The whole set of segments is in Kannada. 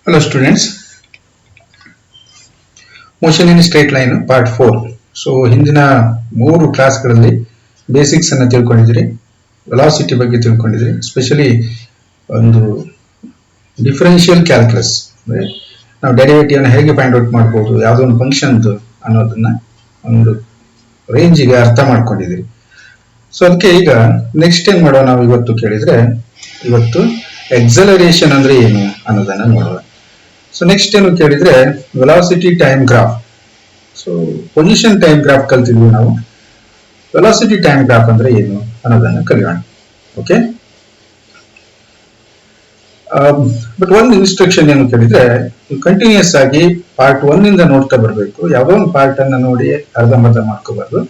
Hello students, motion in straight line part 4. So ಹಿಂದಿನ 3 ಕ್ಲಾಸ್ಗಳಲ್ಲಿ ಬೇಸಿಕ್ಸ್ ಅನ್ನು ತಿಳ್ಕೊಂಡಿದ್ದೀರಿ, ವೆಲಾಸಿಟಿ ಬಗ್ಗೆ ತಿಳ್ಕೊಂಡಿದ್ದೀರಿ. ಎಸ್ಪೆಷಲಿ ಒಂದು ಡಿಫರೆನ್ಷಿಯಲ್ ಕ್ಯಾಲ್ಕುಲಸ್ ಅಂದ್ರೆ ನಾವು ಡೆರಿವೇಟಿವ್ ಅನ್ನು ಹೇಗೆ ಫೈಂಡ್ ಔಟ್ ಮಾಡಬಹುದು, ಯಾವುದೋ ಒಂದು ಫಂಕ್ಷನ್ ಅನ್ನೋದನ್ನ ಒಂದು ರೇಂಜಿಗೆ ಅರ್ಥ ಮಾಡ್ಕೊಂಡಿದ್ದೀರಿ. ಸೊ ಅದಕ್ಕೆ ಈಗ ನೆಕ್ಸ್ಟ್ ಏನ್ ಮಾಡೋಣ ನಾವು ಇವತ್ತು ಕೇಳಿದ್ರೆ, ಇವತ್ತು ಎಕ್ಸಲರೇಷನ್ ಅಂದ್ರೆ ಏನು ಅನ್ನೋದನ್ನ ನೋಡೋಣ. ಸೊ ನೆಕ್ಸ್ಟ್ ಏನು ಕೇಳಿದ್ರೆ velocity time graph. So position time graph ಕಲ್ತಿದ್ವಿ ನಾವು, ವೆಲಾಸಿಟಿ ಟೈಮ್ ಗ್ರಾಫ್ ಅಂದ್ರೆ ಏನು ಅನ್ನೋದನ್ನ ಕಲಿಯೋಣ. ಓಕೆ, ಬಟ್ ಒಂದು ಇನ್ಸ್ಟ್ರಕ್ಷನ್ ಏನು ಕೇಳಿದ್ರೆ, ಕಂಟಿನ್ಯೂಸ್ ಆಗಿ ಪಾರ್ಟ್ 1 ಇಂದ ನೋಡ್ತಾ ಬರಬೇಕು. ಯಾವುದೋ ಒಂದು ಪಾರ್ಟ್ ಅನ್ನ ನೋಡಿ ಅರ್ಧಂಬರ್ಧ ಮಾಡ್ಕೋಬಾರ್ದು.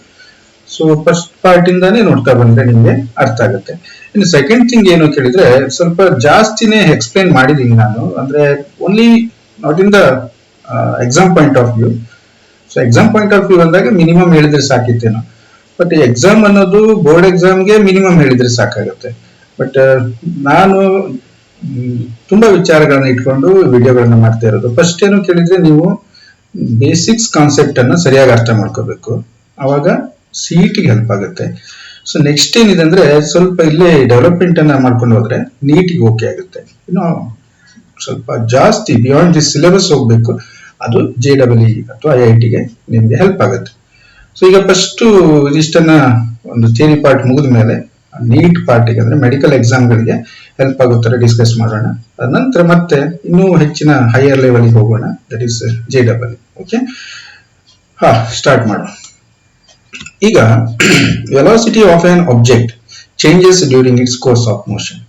ಸೊ ಫಸ್ಟ್ ಪಾರ್ಟ್ ಇಂದಾನೇ ನೋಡ್ತಾ ಬಂದ್ರೆ ನಿಮ್ಗೆ ಅರ್ಥ ಆಗುತ್ತೆ. ಇನ್ನು ಸೆಕೆಂಡ್ ಥಿಂಗ್ ಏನು ಕೇಳಿದ್ರೆ, ಸ್ವಲ್ಪ ಜಾಸ್ತಿನೇ ಎಕ್ಸ್ಪ್ಲೈನ್ ಮಾಡಿದೀನಿ ನಾನು, ಅಂದ್ರೆ only not in the exam point of view. So exam point of view ಅಂದಾಗ ಮಿನಿಮಮ್ ಹೇಳಿದ್ರೆ ಸಾಕಿತ್ತೇನೋ, ಬಟ್ ಎಕ್ಸಾಮ್ ಅನ್ನೋದು ಬೋರ್ಡ್ ಎಕ್ಸಾಮ್ಗೆ ಮಿನಿಮಮ್ ಹೇಳಿದ್ರೆ ಸಾಕಾಗುತ್ತೆ. ಬಟ್ ನಾನು ತುಂಬಾ ವಿಚಾರಗಳನ್ನ ಇಟ್ಕೊಂಡು ವಿಡಿಯೋಗಳನ್ನ ಮಾಡ್ತಾ ಇರೋದು. ಫಸ್ಟ್ ಏನು ಕೇಳಿದ್ರೆ, ನೀವು ಬೇಸಿಕ್ಸ್ ಕಾನ್ಸೆಪ್ಟ್ ಅನ್ನ ಸರಿಯಾಗಿ ಅರ್ಥ ಮಾಡ್ಕೋಬೇಕು, ಅವಾಗ ಸಿಇಟಿಗೆ ಹೆಲ್ಪ್ ಆಗುತ್ತೆ. ಸೊ ನೆಕ್ಸ್ಟ್ ಏನಿದೆ ಅಂದ್ರೆ, ಸ್ವಲ್ಪ ಇಲ್ಲೇ ಡೆವಲಪ್ಮೆಂಟ್ ಅನ್ನ ಮಾಡ್ಕೊಂಡು ಹೋದ್ರೆ ನೀಟಿಗೆ ಓಕೆ ಆಗುತ್ತೆ. ಇನ್ನು ಸ್ವಲ್ಪ ಜಾಸ್ತಿ ಬಿಯಾಂಡ್ ದಿ ಸಿಲೆಬಸ್ ಹೋಗ್ಬೇಕು, ಅದು JEE ಅಥವಾ IITಗೆ ನಿಮ್ಗೆ ಹೆಲ್ಪ್ ಆಗುತ್ತೆ. ಸೊ ಈಗ ಫಸ್ಟ್ ಇದಿಷ್ಟನ್ನ ಒಂದು ಥಿಯರಿ ಪಾರ್ಟ್ ಮುಗಿದ ಮೇಲೆ ನೀಟ್ ಪಾರ್ಟಿಗೆ ಅಂದ್ರೆ ಮೆಡಿಕಲ್ ಎಕ್ಸಾಮ್ಗಳಿಗೆ ಹೆಲ್ಪ್ ಆಗುತ್ತಾರೆ ಡಿಸ್ಕಸ್ ಮಾಡೋಣ. ಅದ ನಂತರ ಮತ್ತೆ ಇನ್ನೂ ಹೆಚ್ಚಿನ ಹೈಯರ್ ಲೆವೆಲ್ಗೆ ಹೋಗೋಣ, that is JEE. Okay, start ಮಾಡೋಣ. ಈಗ velocity of on object changes during it's course of motion.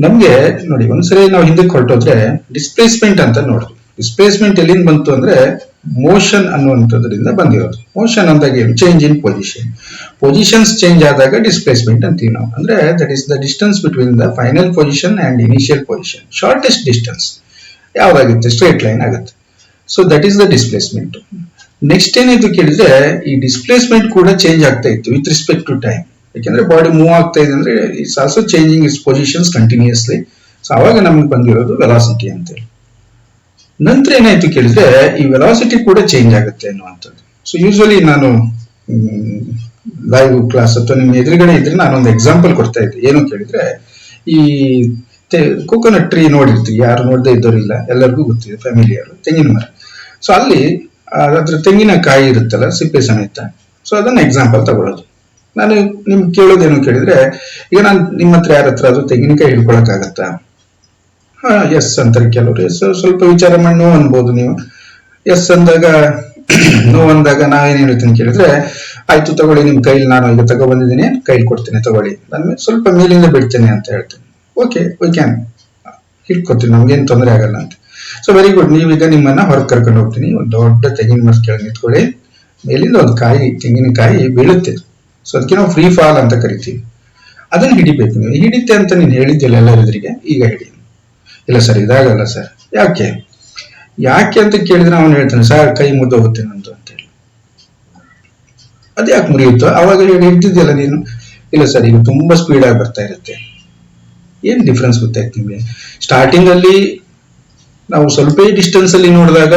ನಮ್ಗೆ ನೋಡಿ, ಒಂದ್ಸರಿ ನಾವು ಹಿಂದಕ್ಕೆ ಹೊರಟೋದ್ರೆ ಡಿಸ್ಪ್ಲೇಸ್ಮೆಂಟ್ ಅಂತ ನೋಡ್ರಿ. ಡಿಸ್ಪ್ಲೇಸ್ಮೆಂಟ್ ಎಲ್ಲಿಂದ ಬಂತು ಅಂದ್ರೆ ಮೋಷನ್ ಅನ್ನುವಂಥದ್ರಿಂದ ಬಂದಿರೋದು. ಮೋಷನ್ ಅಂದಾಗ ಏನು? Change in position. Positions change ಆದಾಗ ಡಿಸ್ಪ್ಲೇಸ್ಮೆಂಟ್ ಅಂತೀವಿ ನಾವು. ಅಂದ್ರೆ that is the distance between the final position and initial position. Shortest distance ಯಾವ್ದಾಗುತ್ತೆ? ಸ್ಟ್ರೇಟ್ ಲೈನ್ ಆಗುತ್ತೆ. So that is the displacement. Next ಏನಿದು ಕೇಳಿದ್ರೆ, ಈ ಡಿಸ್ಪ್ಲೇಸ್ಮೆಂಟ್ ಕೂಡ ಚೇಂಜ್ ಆಗ್ತಾ ಇತ್ತು ವಿತ್ ರೆಸ್ಪೆಕ್ಟ್ ಟು ಟೈಮ್. ಯಾಕೆಂದ್ರೆ ಬಾಡಿ ಮೂವ್ ಆಗ್ತಾ ಇದೆ ಅಂದ್ರೆ it's also changing its positions continuously. So ಅವಾಗ ನಮ್ಗೆ ಬಂದಿರೋದು ವೆಲಾಸಿಟಿ ಅಂತೇಳಿ. ನಂತರ ಏನಾಯ್ತು ಕೇಳಿದ್ರೆ, ಈ ವೆಲಾಸಿಟಿ ಕೂಡ ಚೇಂಜ್ ಆಗುತ್ತೆ ಅನ್ನುವಂಥದ್ದು. ಸೊ ಯೂಶುವಲಿ ನಾನು ಲೈವ್ ಕ್ಲಾಸ್ ಅಥವಾ ನಿಮ್ಮ ಎದುರುಗಡೆ ಇದ್ರೆ ನಾನೊಂದು ಎಕ್ಸಾಂಪಲ್ ಕೊಡ್ತಾ ಇದ್ದೆ. ಏನು ಕೇಳಿದ್ರೆ, ಈ ಕೋಕೋನಟ್ ಟ್ರೀ ನೋಡಿರ್ತೀವಿ, ಯಾರು ನೋಡದೇ ಇದ್ದವ್ರು ಇಲ್ಲ, ಎಲ್ಲರಿಗೂ ಗೊತ್ತಿದೆ, ಫ್ಯಾಮಿಲಿಯರ್, ತೆಂಗಿನ ಮರ. ಸೊ ಅಲ್ಲಿ ಅದ್ರ ತೆಂಗಿನಕಾಯಿ ಇರುತ್ತಲ್ಲ, ಸಿಪ್ಪೆ ಸಮೇತ. ಸೊ ಅದನ್ನ ಎಕ್ಸಾಂಪಲ್ ತಗೊಳ್ಳೋದು. ನಾನು ನಿಮ್ಗೆ ಕೇಳೋದೇನು ಕೇಳಿದ್ರೆ, ಈಗ ನಾನು ನಿಮ್ಮ ಹತ್ರ ಯಾರ ಹತ್ರ ಅದು ತೆಂಗಿನಕಾಯಿ ಹಿಡ್ಕೊಳಕ್ ಆಗತ್ತಾ? ಎಸ್ ಅಂತಾರೆ ಕೆಲವರು. ಎಸ್ ಸ್ವಲ್ಪ ವಿಚಾರ ಮಾಡಿ ನೋ ಅನ್ಬೋದು ನೀವು. ಎಸ್ ಅಂದಾಗ ನೋ ಅಂದಾಗ ನಾವೇನ್ ಹೇಳ್ತೀನಿ ಕೇಳಿದ್ರೆ, ಆಯ್ತು ತಗೊಳ್ಳಿ, ನಿಮ್ ಕೈಲಿ ನಾನು ಈಗ ತಗೊಬಂದಿದ್ದೀನಿ, ಕೈಲಿ ಕೊಡ್ತೇನೆ ತಗೊಳ್ಳಿ, ನಾನು ಸ್ವಲ್ಪ ಮೇಲಿಂದ ಬಿಡ್ತೇನೆ ಅಂತ ಹೇಳ್ತೇನೆ. ಓಕೆ, ವಿ ಕ್ಯಾನ್ ಹಿಡ್ಕೊತೀನಿ, ನಮ್ಗೇನ್ ತೊಂದರೆ ಆಗಲ್ಲ ಅಂತ. So very good. ನೀವೀಗ ನಿಮ್ಮನ್ನ ಹೊರಗೆ ಕರ್ಕೊಂಡು ಹೋಗ್ತೀನಿ, ಒಂದು ದೊಡ್ಡ ತೆಂಗಿನ ಮರ ಕೆಳಗೆ ನಿಂತ್ಕೊಳ್ಳಿ, ಮೇಲಿಂದ ಒಂದು ಕಾಯಿ, ತೆಂಗಿನಕಾಯಿ ಬೀಳುತ್ತೆ. ಸೊ ಅದಕ್ಕೆ ನಾವು ಫ್ರೀ ಫಾಲ್ ಅಂತ ಕರಿತೀವಿ. ಅದನ್ನ ಹಿಡಿಬೇಕು. ನೀವು ಹಿಡಿತೆ ಅಂತ ನೀನು ಹೇಳಿದ್ದಿಲ್ಲ ಎಲ್ಲರಿಗೆ, ಈಗ ಹಿಡಿ. ಇಲ್ಲ ಸರ್, ಇದಾಗಲ್ಲ ಸರ್. ಯಾಕೆ ಯಾಕೆ ಅಂತ ಕೇಳಿದ್ರೆ ಅವನು ಹೇಳ್ತಾನೆ, ಸರ್ ಕೈ ಮುರಿದೋಗುತ್ತೆ ನಂದು ಅಂತ ಹೇಳಿ. ಅದ್ಯಾಕೆ ಮುರಿಯುತ್ತೋ? ಅವಾಗ ಹಿಡ್ತಿದ್ಯಲ್ಲ ನೀನು. ಇಲ್ಲ ಸರ್, ಈಗ ತುಂಬಾ ಸ್ಪೀಡ್ ಆಗಿ ಬರ್ತಾ ಇರುತ್ತೆ. ಏನ್ ಡಿಫ್ರೆನ್ಸ್ ಗೊತ್ತಾಯ್ತು ನಿಮ್ಗೆ? ಸ್ಟಾರ್ಟಿಂಗ್ ಅಲ್ಲಿ ನಾವು ಸ್ವಲ್ಪ ಡಿಸ್ಟೆನ್ಸ್ ಅಲ್ಲಿ ನೋಡಿದಾಗ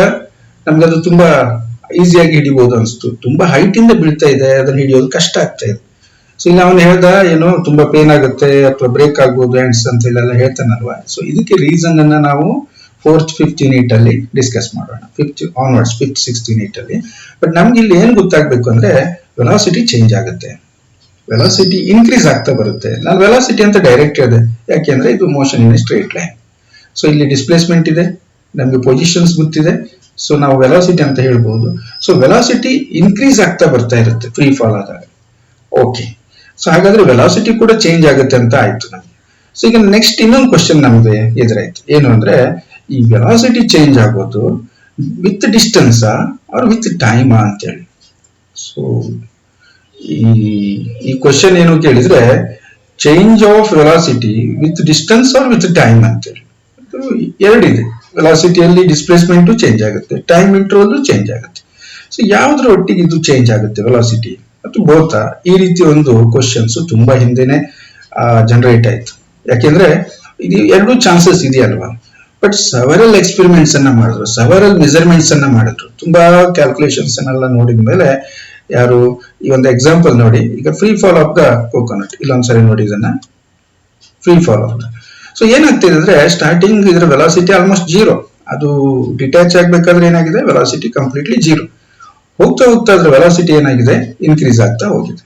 ನಮ್ಗೆ ಅದು ತುಂಬಾ ಈಸಿಯಾಗಿ ಹಿಡಿಬಹುದು ಅನ್ಸ್ತು. ತುಂಬಾ ಹೈಟ್ ಇಂದ ಬೀಳ್ತಾ ಇದೆ, ಅದನ್ನ ಹಿಡಿಯೋದು ಕಷ್ಟ ಆಗ್ತಾ ಇದೆ. ಸೊ ಇಲ್ಲ ಅವನು ಹೇಳ್ದ, ಏನೋ ತುಂಬಾ ಪೇನ್ ಆಗುತ್ತೆ ಅಥವಾ ಬ್ರೇಕ್ ಆಗ್ಬೋದು ಹ್ಯಾಂಡ್ಸ್ ಅಂತ ಎಲ್ಲ ಹೇಳ್ತಾನಲ್ವಾ. ಸೊ ಇದಕ್ಕೆ ರೀಸನ್ ಅನ್ನ ನಾವು 4th 5th ಯೂನಿಟ್ ಅಲ್ಲಿ ಡಿಸ್ಕಸ್ ಮಾಡೋಣ. 5th onwards, 5th 6th unit ಅಲ್ಲಿ. ಬಟ್ ನಮ್ಗೆ ಇಲ್ಲಿ ಏನ್ ಗೊತ್ತಾಗ್ಬೇಕು ಅಂದ್ರೆ, ವೆಲಾಸಿಟಿ ಚೇಂಜ್ ಆಗುತ್ತೆ, ವೆಲಾಸಿಟಿ ಇನ್ಕ್ರೀಸ್ ಆಗ್ತಾ ಬರುತ್ತೆ. ನಾನು ವೆಲಾಸಿಟಿ ಅಂತ ಡೈರೆಕ್ಟ್ ಹೇಳಿದೆ, ಯಾಕೆಂದ್ರೆ ಇದು motion in straight line. So ಇಲ್ಲಿ ಡಿಸ್ಪ್ಲೇಸ್ಮೆಂಟ್ ಇದೆ, ನಮ್ಗೆ ಪೊಸಿಷನ್ಸ್ ಗೊತ್ತಿದೆ, ಸೊ ನಾವು ವೆಲಾಸಿಟಿ ಅಂತ ಹೇಳ್ಬಹುದು. ಸೊ ವೆಲಾಸಿಟಿ ಇನ್ಕ್ರೀಸ್ ಆಗ್ತಾ ಬರ್ತಾ ಇರುತ್ತೆ ಫ್ರೀ ಫಾಲ್ ಆದಾಗ. ಓಕೆ, ಸೊ ಹಾಗಾದ್ರೆ ವೆಲಾಸಿಟಿ ಕೂಡ ಚೇಂಜ್ ಆಗುತ್ತೆ ಅಂತ ಆಯ್ತು ನಮ್ಗೆ. ಸೊ ಈಗ ನೆಕ್ಸ್ಟ್ ಇನ್ನೊಂದು ಕ್ವಶನ್ ನಮ್ಗೆ ಎದುರಾಯ್ತು. ಏನು ಅಂದ್ರೆ, ಈ ವೆಲಾಸಿಟಿ ಚೇಂಜ್ ಆಗೋದು with distance or with time ಅಂತೇಳಿ. ಸೊ ಈ ಕ್ವಶನ್ ಏನು ಕೇಳಿದ್ರೆ, change of velocity with distance or with time ಅಂತೇಳಿ. ಎರಡಿದೆ, ವೆಲಾಸಿಟಿಯಲ್ಲಿ ಡಿಸ್ಪ್ಲೇಸ್ಮೆಂಟ್ ಚೇಂಜ್ ಆಗುತ್ತೆ, ಟೈಮ್ ಇಂಟರ್ವಲ್ ಚೇಂಜ್ ಆಗುತ್ತೆ. ಸೊ ಯಾವ್ದ್ರ ಒಟ್ಟಿಗೆ ಇದು ಚೇಂಜ್ ಆಗುತ್ತೆ ವೆಲಾಸಿಟಿ ಅಥವಾ ಬೋತಾ? ಈ ರೀತಿ ಒಂದು ಕ್ವಶನ್ಸ್ ತುಂಬಾ ಹಿಂದೆನೆ ಜನರೇಟ್ ಆಯ್ತು. ಯಾಕೆಂದ್ರೆ ಇದು ಎರಡು ಚಾನ್ಸಸ್ ಇದೆಯಲ್ವಾ. ಬಟ್ ಸೆವರಲ್ ಎಕ್ಸ್ಪೆರಿಮೆಂಟ್ಸ್ ಅನ್ನ ಮಾಡಿದ್ರು, ಸೆವರಲ್ ಮೆಜರ್ಮೆಂಟ್ಸ್ ಅನ್ನ ಮಾಡಿದ್ರು, ತುಂಬಾ ಕ್ಯಾಲ್ಕುಲೇಷನ್ಸ್ ಅನ್ನೆಲ್ಲ ನೋಡಿದ ಮೇಲೆ ಯಾರು ಈ ಒಂದು ಎಕ್ಸಾಂಪಲ್ ನೋಡಿ, ಈಗ free fall of the coconut, ಇಲ್ಲೊಂದ್ಸರಿ ನೋಡಿ ಇದನ್ನ, free fall of the. So ಏನಾಗ್ತಿದೆ ಅಂದ್ರೆ ಸ್ಟಾರ್ಟಿಂಗ್ ಇದರ ವೆಲಾಸಿಟಿ ಆಲ್ಮೋಸ್ಟ್ ಜೀರೋ, ಅದು ಡಿಟ್ಯಾಚ್ ಆಗ್ಬೇಕಾದ್ರೆ ಏನಾಗಿದೆ ವೆಲಾಸಿಟಿ ಕಂಪ್ಲೀಟ್ಲಿ ಜೀರೋ, ಹೋಗ್ತಾ ಹೋಗ್ತಾ ಅದ್ರ ವೆಲಾಸಿಟಿ ಏನಾಗಿದೆ ಇನ್ಕ್ರೀಸ್ ಆಗ್ತಾ ಹೋಗಿದೆ.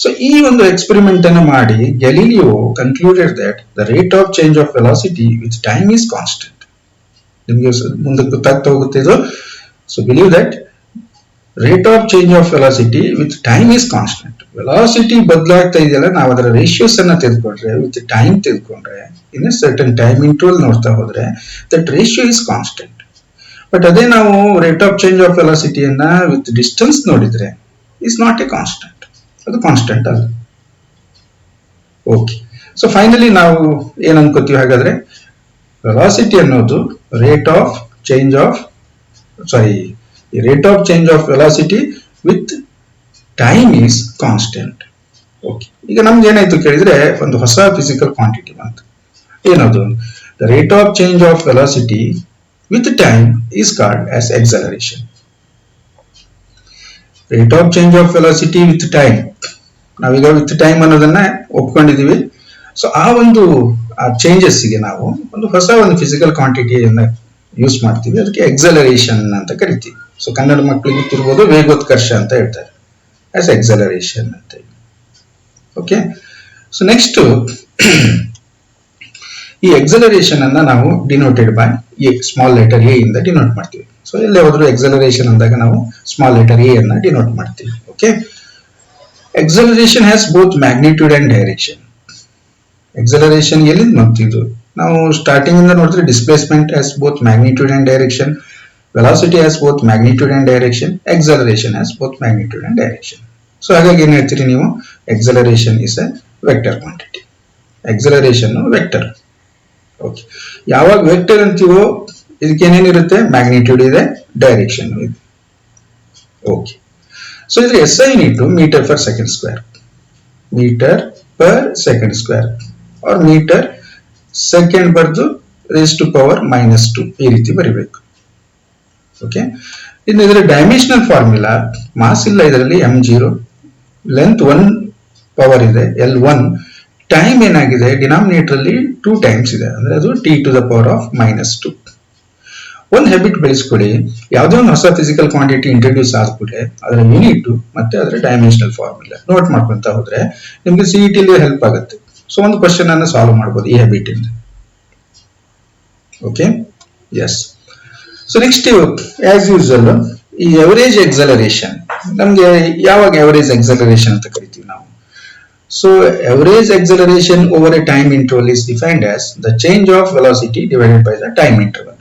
ಸೊ ಈ ಒಂದು ಎಕ್ಸ್ಪೆರಿಮೆಂಟ್ ಅನ್ನು ಮಾಡಿ Galileo concluded that the rate of change of velocity with time is constant. ನಿಮಗೆ ಮುಂದೆ ಗೊತ್ತಾಗ್ತಾ ಹೋಗುತ್ತೆ ಇದು. So believe that rate of change of velocity with time is constant. Velocity ಬದಲಾಗ್ತಾ ಇದೆಯಲ್ಲ, ನಾವು ಅದರ ರೇಷಿಯೋಸ್ ಅನ್ನ ತೆಗೆದುಕೊಂಡ್ರೆ, ವಿತ್ ಟೈಮ್ ತೆಗೆದುಕೊಂಡ್ರೆ, ಇನ್ ಸರ್ಟನ್ ಟೈಮ್ ಇಂಟರ್ವಲ್ ನೋಡ್ತಾ ಹೋದ್ರೆ that ratio is constant. But ಅದೇ ನಾವು ರೇಟ್ ಆಫ್ ಚೇಂಜ್ ಆಫ್ ವೆಲಾಸಿಟಿಯನ್ನ ವಿತ್ ಡಿಸ್ಟೆನ್ಸ್ ನೋಡಿದ್ರೆ ಇಸ್ ನಾಟ್ ಎ ಕಾನ್ಸ್ಟೆಂಟ್, ಅದು ಕಾನ್ಸ್ಟೆಂಟ್ ಅಲ್ಲ. ಓಕೆ, ಸೊ ಫೈನಲಿ ನಾವು ಏನ್ ಅನ್ಕೋತೀವಿ ಹಾಗಾದ್ರೆ, ವೆಲಾಸಿಟಿ ಅನ್ನೋದು rate of change of velocity with time is constant. Okay, ಈಗ ನಮ್ಗೆ ಏನಾಯ್ತು ಕೇಳಿದ್ರೆ ಒಂದು ಹೊಸ ಫಿಸಿಕಲ್ ಕ್ವಾಂಟಿಟಿ ಬಂತು. ಏನದು? The rate of change of velocity with time is called as acceleration. Rate of change of velocity with time, ನಾವೀಗ ವಿತ್ ಟೈಮ್ ಅನ್ನೋದನ್ನ ಒಪ್ಕೊಂಡಿದೀವಿ. ಸೊ ಆ ಒಂದು ಚೇಂಜಸ್ ಗೆ ನಾವು ಒಂದು ಹೊಸ ಒಂದು ಫಿಸಿಕಲ್ ಕ್ವಾಂಟಿಟಿಯನ್ನ ಯೂಸ್ ಮಾಡ್ತೀವಿ, ಅದಕ್ಕೆ ಎಕ್ಸಲರೇಷನ್ ಅಂತ ಕರಿತೀವಿ. ಸೊ ಕನ್ನಡ ಮಕ್ಕಳಿಗೆ ಗೊತ್ತಿರ್ಬೋದು, ವೇಗೋತ್ಕರ್ಷ ಅಂತ ಹೇಳ್ತಾರೆ, ಆಸ್ ಎಕ್ಸಲರೇಷನ್ ಅಂತ ಹೇಳಿ. ಓಕೆ, ಸೊ ನೆಕ್ಸ್ಟ್ ಈ ಎಕ್ಸಲರೇಷನ್ ಅನ್ನ ನಾವು denoted by A, small letter A ಇಂದ ಡಿನೋಟ್ ಮಾಡ್ತೀವಿ. ಸೊ ಎಲ್ಲೇ ಹೋದ್ರು ಎಕ್ಸಲರೇಷನ್ ಅಂದಾಗ ನಾವು ಸ್ಮಾಲ್ ಲೆಟರ್ ಎ ಅನ್ನ ಡಿನೋಟ್ ಮಾಡ್ತೀವಿ. Okay, acceleration has both magnitude and direction. Acceleration ಎಲ್ಲಿಂದ ಬಂತಿದ್ದು? ನಾವು ಸ್ಟಾರ್ಟಿಂಗ್ ಇಂದ ನೋಡಿದ್ರೆ displacement has both magnitude and direction, velocity has both magnitude and direction, acceleration has both magnitude and direction. So ಹಾಗಾಗಿ ಏನ್ ಹೇಳ್ತೀರಿ ನೀವು? Acceleration is a vector quantity, acceleration vector. Okay, ಯಾವಾಗ ವೆಕ್ಟರ್ ಅಂತೀವೋ ಇದಕ್ಕೆ ಏನೇನಿರುತ್ತೆ? ಮ್ಯಾಗ್ನಿಟ್ಯೂಡ್ ಇದೆ, ಡೈರೆಕ್ಷನ್ ಇದೆ. ಓಕೆ, ಸೊ ಇದ್ರ SI unit meter per second square, meter per second square or meter second ಬರ್ದು ರೇಸ್ ಟು ಪವರ್ -2 ಈ ರೀತಿ ಬರಿಬೇಕು. ಓಕೆ, ಇನ್ನು ಇದರ ಡೈಮೆನ್ಷನಲ್ ಫಾರ್ಮುಲಾ, ಮಾಸ್ ಇಲ್ಲ ಇದರಲ್ಲಿ, m0, ಲೆಂತ್ 1 ಪವರ್ ಇದೆ L1, ಟೈಮ್ ಏನಾಗಿದೆ ಡಿನಾಮಿನೇಟರ್ ಅಲ್ಲಿ 2 ಟೈಮ್ಸ್ ಇದೆ, ಅಂದ್ರೆ ಅದು t to the power of -2. ಒಂದು ಹ್ಯಾಬಿಟ್ ಬೆಳೆಸ್ಕೊಡಿ, ಯಾವುದೇ ಒಂದು ಹೊಸ ಫಿಸಿಕಲ್ ಕ್ವಾಂಟಿಟಿ ಇಂಟ್ರೊಡ್ಯೂಸ್ ಆದ್ಬಿಟ್ರೆ ಅದರ ಯೂನಿಟ್ ಮತ್ತೆ ಅದರ ಡೈಮೆನ್ಷನಲ್ ಫಾರ್ಮುಲಾ ನೋಟ್ ಮಾಡ್ಕೊಂತ ಹೋದ್ರೆ ನಿಮ್ಗೆ CET ಅಲ್ಲಿ ಹೆಲ್ಪ್ ಆಗುತ್ತೆ. ಸೊ ಒಂದು ಕ್ವಶನ್ ಅನ್ನು ಸಾಲ್ವ್ ಮಾಡಬಹುದು ಈ ಹ್ಯಾಬಿಟ್ ಇಂದ. Okay, yes. So next as usual ಈ ಎವರೇಜ್ ಎಕ್ಸಲರೇಷನ್, ನಮ್ಗೆ ಯಾವಾಗ ಎವರೇಜ್ ಎಕ್ಸಲರೇಷನ್ ಅಂತ ಕರಿತೀವಿ ನಾವು? So average acceleration over a time interval is defined as the change of velocity divided by the time interval.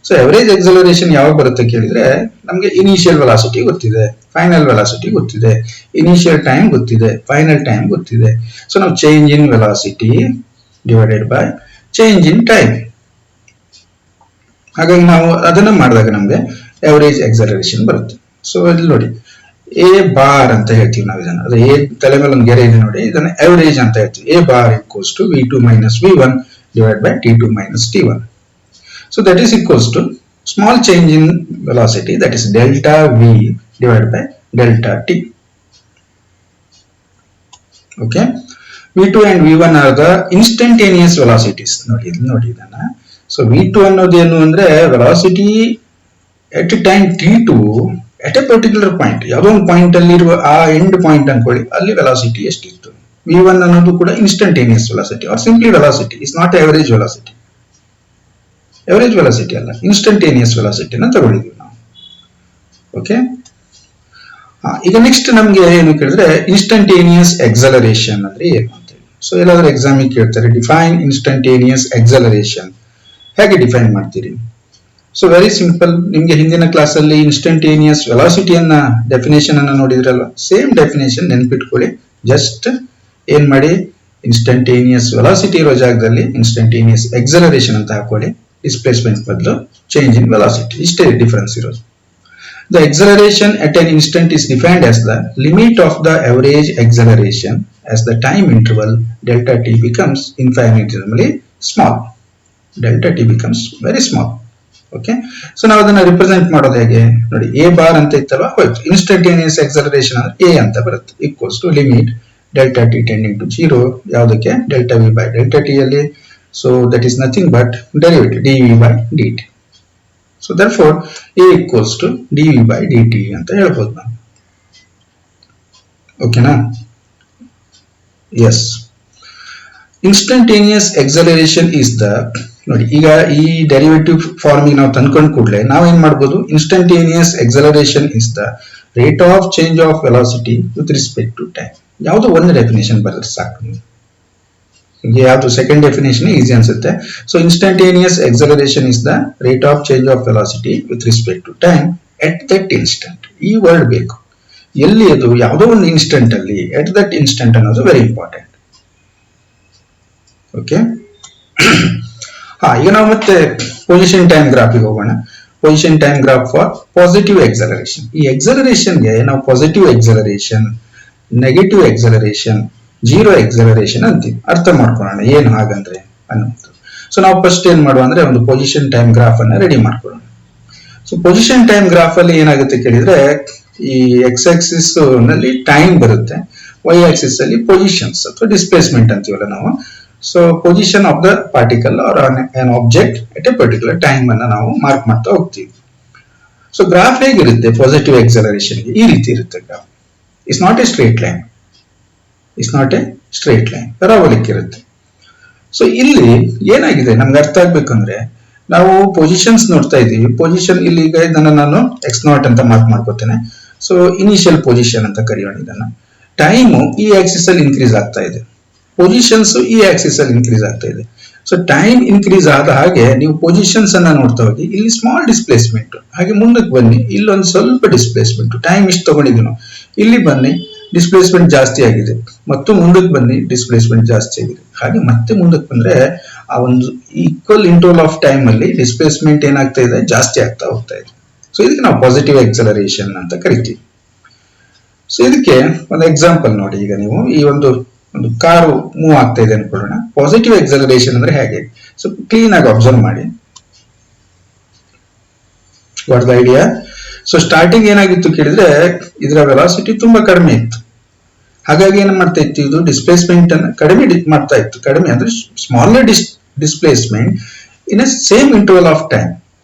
So average acceleration ಯಾವಾಗ ಬರುತ್ತೆ ಕೇಳಿದ್ರೆ, ನಮಗೆ ಇನಿಷಿಯಲ್ ವೆಲಾಸಿಟಿ ಗೊತ್ತಿದೆ, ಫೈನಲ್ ವೆಲಾಸಿಟಿ ಗೊತ್ತಿದೆ, ಇನಿಷಿಯಲ್ ಟೈಮ್ ಗೊತ್ತಿದೆ, ಫೈನಲ್ ಟೈಮ್ ಗೊತ್ತಿದೆ. ಸೊ ನಾವು change in velocity divided by change in time, ಹಾಗಾಗಿ ನಾವು ಅದನ್ನ ಮಾಡಿದಾಗ ನಮಗೆ ಎವರೇಜ್ ಎಕ್ಸಲರೇಷನ್ ಬರುತ್ತೆ. ಸೊ ಇಲ್ಲಿ ನೋಡಿ, ಎ ಬಾರ್ ಅಂತ ಹೇಳ್ತೀವಿ ನಾವು ಇದನ್ನ, ಅದು ಎ ತಲೆ ಮೇಲೆ ಒಂದು ಗೆರೆ ಇದೆ ನೋಡಿ, ಇದನ್ನ ಎವರೇಜ್ ಅಂತ ಹೇಳ್ತೀವಿ. A bar equals to V2 minus V1 divided by T2 minus T1. So that is equals to small change in velocity, that is delta V divided by delta T. Okay, V2 and V1 are the instantaneous velocities. ನೋಡಿ ಇದನ್ನ. So V2 ಅನ್ನೋದು ಏನು ಅಂದ್ರೆ velocity at time T2 at a particular point, ಯಾವುದೋ ಒಂದು ಪಾಯಿಂಟ್ ಅಲ್ಲಿ ಇರುವ ಆ ಎಂಡ್ ಪಾಯಿಂಟ್ ಅನ್ಕೊಳ್ಳಿ, ಅಲ್ಲಿ ವೆಲಾಸಿಟಿ ಎಷ್ಟಿತ್ತು. V1 ಅನ್ನೋದು ಕೂಡ instantaneous velocity R simply velocity, is not average velocity. Average velocity ಅಲ್ಲ, ಇನ್ಸ್ಟಂಟೇನಿಯಸ್ ವೆಲಾಸಿಟಿನ ತಗೊಂಡಿದ್ದೀವಿ ನಾವು. ಓಕೆ, ಈಗ ನೆಕ್ಸ್ಟ್ ನಮ್ಗೆ ಏನು ಕೇಳಿದ್ರೆ ಇನ್ಸ್ಟಂಟೇನಿಯಸ್ ಎಕ್ಸಲರೇಷನ್ ಅಂದ್ರೆ ಏನು ಅಂತ ಹೇಳಿ. ಸೊ ಎಲ್ಲಾದ್ರೂ ಎಕ್ಸಾಮಿಗೆ ಕೇಳ್ತಾರೆ, ಡಿಫೈನ್ ಇನ್ಸ್ಟಂಟೇನಿಯಸ್ ಎಕ್ಸಲರೇಷನ್, ಹೇಗೆ ಡಿಫೈನ್ ಮಾಡ್ತೀರಿ? ಸೊ ವೆರಿ ಸಿಂಪಲ್, ನಿಮ್ಗೆ ಹಿಂದಿನ ಕ್ಲಾಸ್ ಅಲ್ಲಿ ಇನ್ಸ್ಟಂಟೇನಿಯಸ್ ವೆಲಾಸಿಟಿಯನ್ನ ಡೆಫಿನೇಷನ್ ಅನ್ನ ನೋಡಿದ್ರಲ್ವಾ, ಸೇಮ್ ಡೆಫಿನೇಷನ್ ನೆನ್ಪಿಟ್ಕೊಳ್ಳಿ. ಜಸ್ಟ್ ಏನ್ ಮಾಡಿ, ಇನ್ಸ್ಟಂಟೇನಿಯಸ್ ವೆಲಾಸಿಟಿ ಇರೋ ಜಾಗದಲ್ಲಿ ಇನ್ಸ್ಟಂಟೇನಿಯಸ್ ಎಕ್ಸಲರೇಷನ್ ಅಂತ ಹಾಕೊಳ್ಳಿ, ಡಿಸ್ಪ್ಲೇಸ್ಮೆಂಟ್ ಬದಲು ಚೇಂಜ್ ಇನ್ ವೆಲಾಸಿಟಿ, ಇಷ್ಟೇ ಡಿಫರೆನ್ಸ್ ಇರೋದು. The acceleration at an instant is defined as the limit of the average acceleration as the time interval delta t becomes infinitesimally small. delta t becomes very small. Okay, so ನಾವು ಅದನ್ನ ರಿಪ್ರೆಸೆಂಟ್ ಮಾಡೋದು ಹೇಗೆ ನೋಡಿ, ಎ ಬಾರ್ ಅಂತ ಇತ್ತಲ್ವಾ, ಹೋಯ್ತು. ಇನ್ಸ್ಟಂಟೇನಿಯಸ್ ಎಕ್ಸಲರೇಷನ್ ಅಂದ್ರೆ ಎ ಅಂತ ಬರುತ್ತೆ, equals to limit delta t tending to 0 ಯಾವುದಕ್ಕೆ delta v by delta t ಅಲ್ಲಿ. So that is nothing but derivative d v by d t. So therefore a equals to d v by d t ಅಂತ ಹೇಳ್ಬೋದು ನಾವು. ಓಕೆನಾ? Yes, instantaneous acceleration is the, ನೋಡಿ ಈಗ ಈ ಡೆರಿವೇಟಿವ್ ಫಾರ್ಮಿಗೆ ನಾವು ತಂದ್ಕೊಂಡ್ ಕೂಡಲೇ ನಾವೇನ್ ಮಾಡ್ಬೋದು, instantaneous acceleration is the rate of change of velocity with respect to time. ಯಾವ್ದು ಒಂದು ಡೆಫಿನೇಷನ್ ಬರುತ್ತೆ ಸಾಕು, ಯಾವ್ದು ಸೆಕೆಂಡ್ ಡೆಫಿನೇಷನ್ ಈಸಿ ಅನ್ಸುತ್ತೆ. So instantaneous acceleration is the rate of change of velocity with respect to time at that instant. ಈ ವರ್ಡ್ ಬೇಕು, ಎಲ್ಲಿ ಅದು ಯಾವುದೋ ಒಂದು ಇನ್ಸ್ಟಂಟ್ ಅಲ್ಲಿ, ಎಟ್ ದಟ್ ಇನ್ಸ್ಟಂಟ್ ಅನ್ನೋದು ವೆರಿ ಇಂಪಾರ್ಟೆಂಟ್. ಓಕೆ, ಈಗ ನಾವು ಮತ್ತೆ ಪೊಸಿಷನ್ ಟೈಮ್ ಗ್ರಾಫಿಗೆ ಹೋಗೋಣ. Position time graph for positive acceleration. ಈ ಎಕ್ಸಲರೇಷನ್ಗೆ ನಾವು positive acceleration, negative acceleration, zero acceleration ಅಂತೀವಿ. ಅರ್ಥ ಮಾಡ್ಕೊಳ್ಳೋಣ ಏನು ಹಾಗಂದ್ರೆ ಅನ್ನೋದು. ಸೊ ನಾವು ಫಸ್ಟ್ ಏನ್ ಮಾಡುವ ಅಂದ್ರೆ ಒಂದು ಪೊಸಿಷನ್ ಟೈಮ್ ಗ್ರಾಫ್ ಅನ್ನ ರೆಡಿ ಮಾಡ್ಕೊಳ್ಳೋಣ. ಸೊ ಪೊಸಿಷನ್ ಟೈಮ್ ಗ್ರಾಫ್ ಅಲ್ಲಿ ಏನಾಗುತ್ತೆ ಕೇಳಿದ್ರೆ, ಈ ಎಕ್ಸ್ ಆಕ್ಸಿಸ್ ನಲ್ಲಿ ಟೈಮ್ ಬರುತ್ತೆ, ವೈ ಆಕ್ಸಿಸ್ ಅಲ್ಲಿ ಪೊಸಿಷನ್ಸ್ ಅಥವಾ ಡಿಸ್ಪ್ಲೇಸ್ಮೆಂಟ್ ಅಂತೀವಲ್ಲ ನಾವು. So position of the particle or an object at a particular time ಅನ್ನ ನಾವು ಮಾರ್ಕ್ ಮಾಡ್ತಾ ಹೋಗ್ತೀವಿ. ಸೊ ಗ್ರಾಫ್ ಹೇಗಿರುತ್ತೆ ಪಾಸಿಟಿವ್ ಎಕ್ಸಲರೇಷನ್ಗೆ? ಈ ರೀತಿ ಇರುತ್ತೆ graph. It's not a straight line, it's not a straight line, parabolic ಇರುತ್ತೆ. ಸೊ ಇಲ್ಲಿ ಏನಾಗಿದೆ ನಮ್ಗೆ ಅರ್ಥ ಆಗ್ಬೇಕಂದ್ರೆ, ನಾವು ಪೊಸಿಷನ್ಸ್ ನೋಡ್ತಾ ಇದ್ದೀವಿ. ಪೊಸಿಷನ್ ಇಲ್ಲಿ ಈಗ ಇದನ್ನ ನಾನು ಎಕ್ಸ್ ನಾಟ್ ಅಂತ ಮಾರ್ಕ್ ಮಾಡ್ಕೋತೇನೆ. ಸೊ ಇನಿಷಿಯಲ್ ಪೊಸಿಷನ್ ಅಂತ ಕರೆಯೋಣ ಇದನ್ನ. ಟೈಮು ಈ ಆಕ್ಸಿಸ್ ಅಲ್ಲಿ ಇನ್ಕ್ರೀಸ್ ಆಗ್ತಾ ಇದೆ, ಪೊಸಿಷನ್ಸ್ ಈ ಆಕ್ಸಿಸ್ ಅಲ್ಲಿ ಇನ್ಕ್ರೀಸ್ ಆಗ್ತಾ ಇದೆ. ಸೊ ಟೈಮ್ ಇನ್ಕ್ರೀಸ್ ಆದ ಹಾಗೆ ನೀವು ಪೊಸಿಷನ್ಸ್ ಅನ್ನ ನೋಡ್ತಾ ಹೋಗಿ, ಇಲ್ಲಿ ಸ್ಮಾಲ್ ಡಿಸ್ಪ್ಲೇಸ್ಮೆಂಟ್, ಹಾಗೆ ಮುಂದಕ್ಕೆ ಬನ್ನಿ, ಇಲ್ಲೊಂದು ಸ್ವಲ್ಪ ಡಿಸ್ಪ್ಲೇಸ್ಮೆಂಟ್, ಟೈಮ್ ಇಷ್ಟು ತಗೊಂಡಿದ್ದೀವಿ ನಾವು, ಇಲ್ಲಿ ಬನ್ನಿ ಡಿಸ್ಪ್ಲೇಸ್ಮೆಂಟ್ ಜಾಸ್ತಿ ಆಗಿದೆ, ಮತ್ತು ಮುಂದಕ್ಕೆ ಬನ್ನಿ ಡಿಸ್ಪ್ಲೇಸ್ಮೆಂಟ್ ಜಾಸ್ತಿ ಆಗಿದೆ. ಹಾಗೆ ಮತ್ತೆ ಮುಂದಕ್ಕೆ ಬಂದ್ರೆ ಆ ಒಂದು ಈಕ್ವಲ್ ಇಂಟರ್ವಲ್ ಆಫ್ ಟೈಮ್ ಅಲ್ಲಿ ಡಿಸ್ಪ್ಲೇಸ್ಮೆಂಟ್ ಏನಾಗ್ತಾ ಇದೆ, ಜಾಸ್ತಿ ಆಗ್ತಾ ಹೋಗ್ತಾ ಇದೆ. ಸೊ ಇದಕ್ಕೆ ನಾವು ಪಾಸಿಟಿವ್ ಎಕ್ಸಲರೇಷನ್ ಅಂತ ಕರಿತೀವಿ. ಸೊ ಇದಕ್ಕೆ ಒಂದು ಎಕ್ಸಾಂಪಲ್ ನೋಡಿ. ಈಗ ನೀವು ಈ ಒಂದು ಕಾರು ಮೂವ್ ಆಗ್ತಾ ಇದೆ ಅನ್ಕೊಳ್ಳೋಣ. ಪಾಸಿಟಿವ್ ಎಕ್ಸಲರೇಷನ್ ಅಂದ್ರೆ ಹೇಗೆ, ಸೊ ಕ್ಲೀನ್ ಆಗಿ ಅಬ್ಸರ್ವ್ ಮಾಡಿ. What the idea? So starting ಏನಾಗಿತ್ತು ಕೇಳಿದ್ರೆ, ಇದರ ವೆಲಾಸಿಟಿ ತುಂಬಾ ಕಡಿಮೆ ಇತ್ತು, ಹಾಗಾಗಿ ಏನ್ ಮಾಡ್ತಾ ಇತ್ತು, ಇದು ಡಿಸ್ಪ್ಲೇಸ್ಮೆಂಟ್ ಅನ್ನ ಕಡಿಮೆ ಮಾಡ್ತಾ ಇತ್ತು. ಕಡಿಮೆ ಅಂದ್ರೆ smaller displacement in a same interval of time.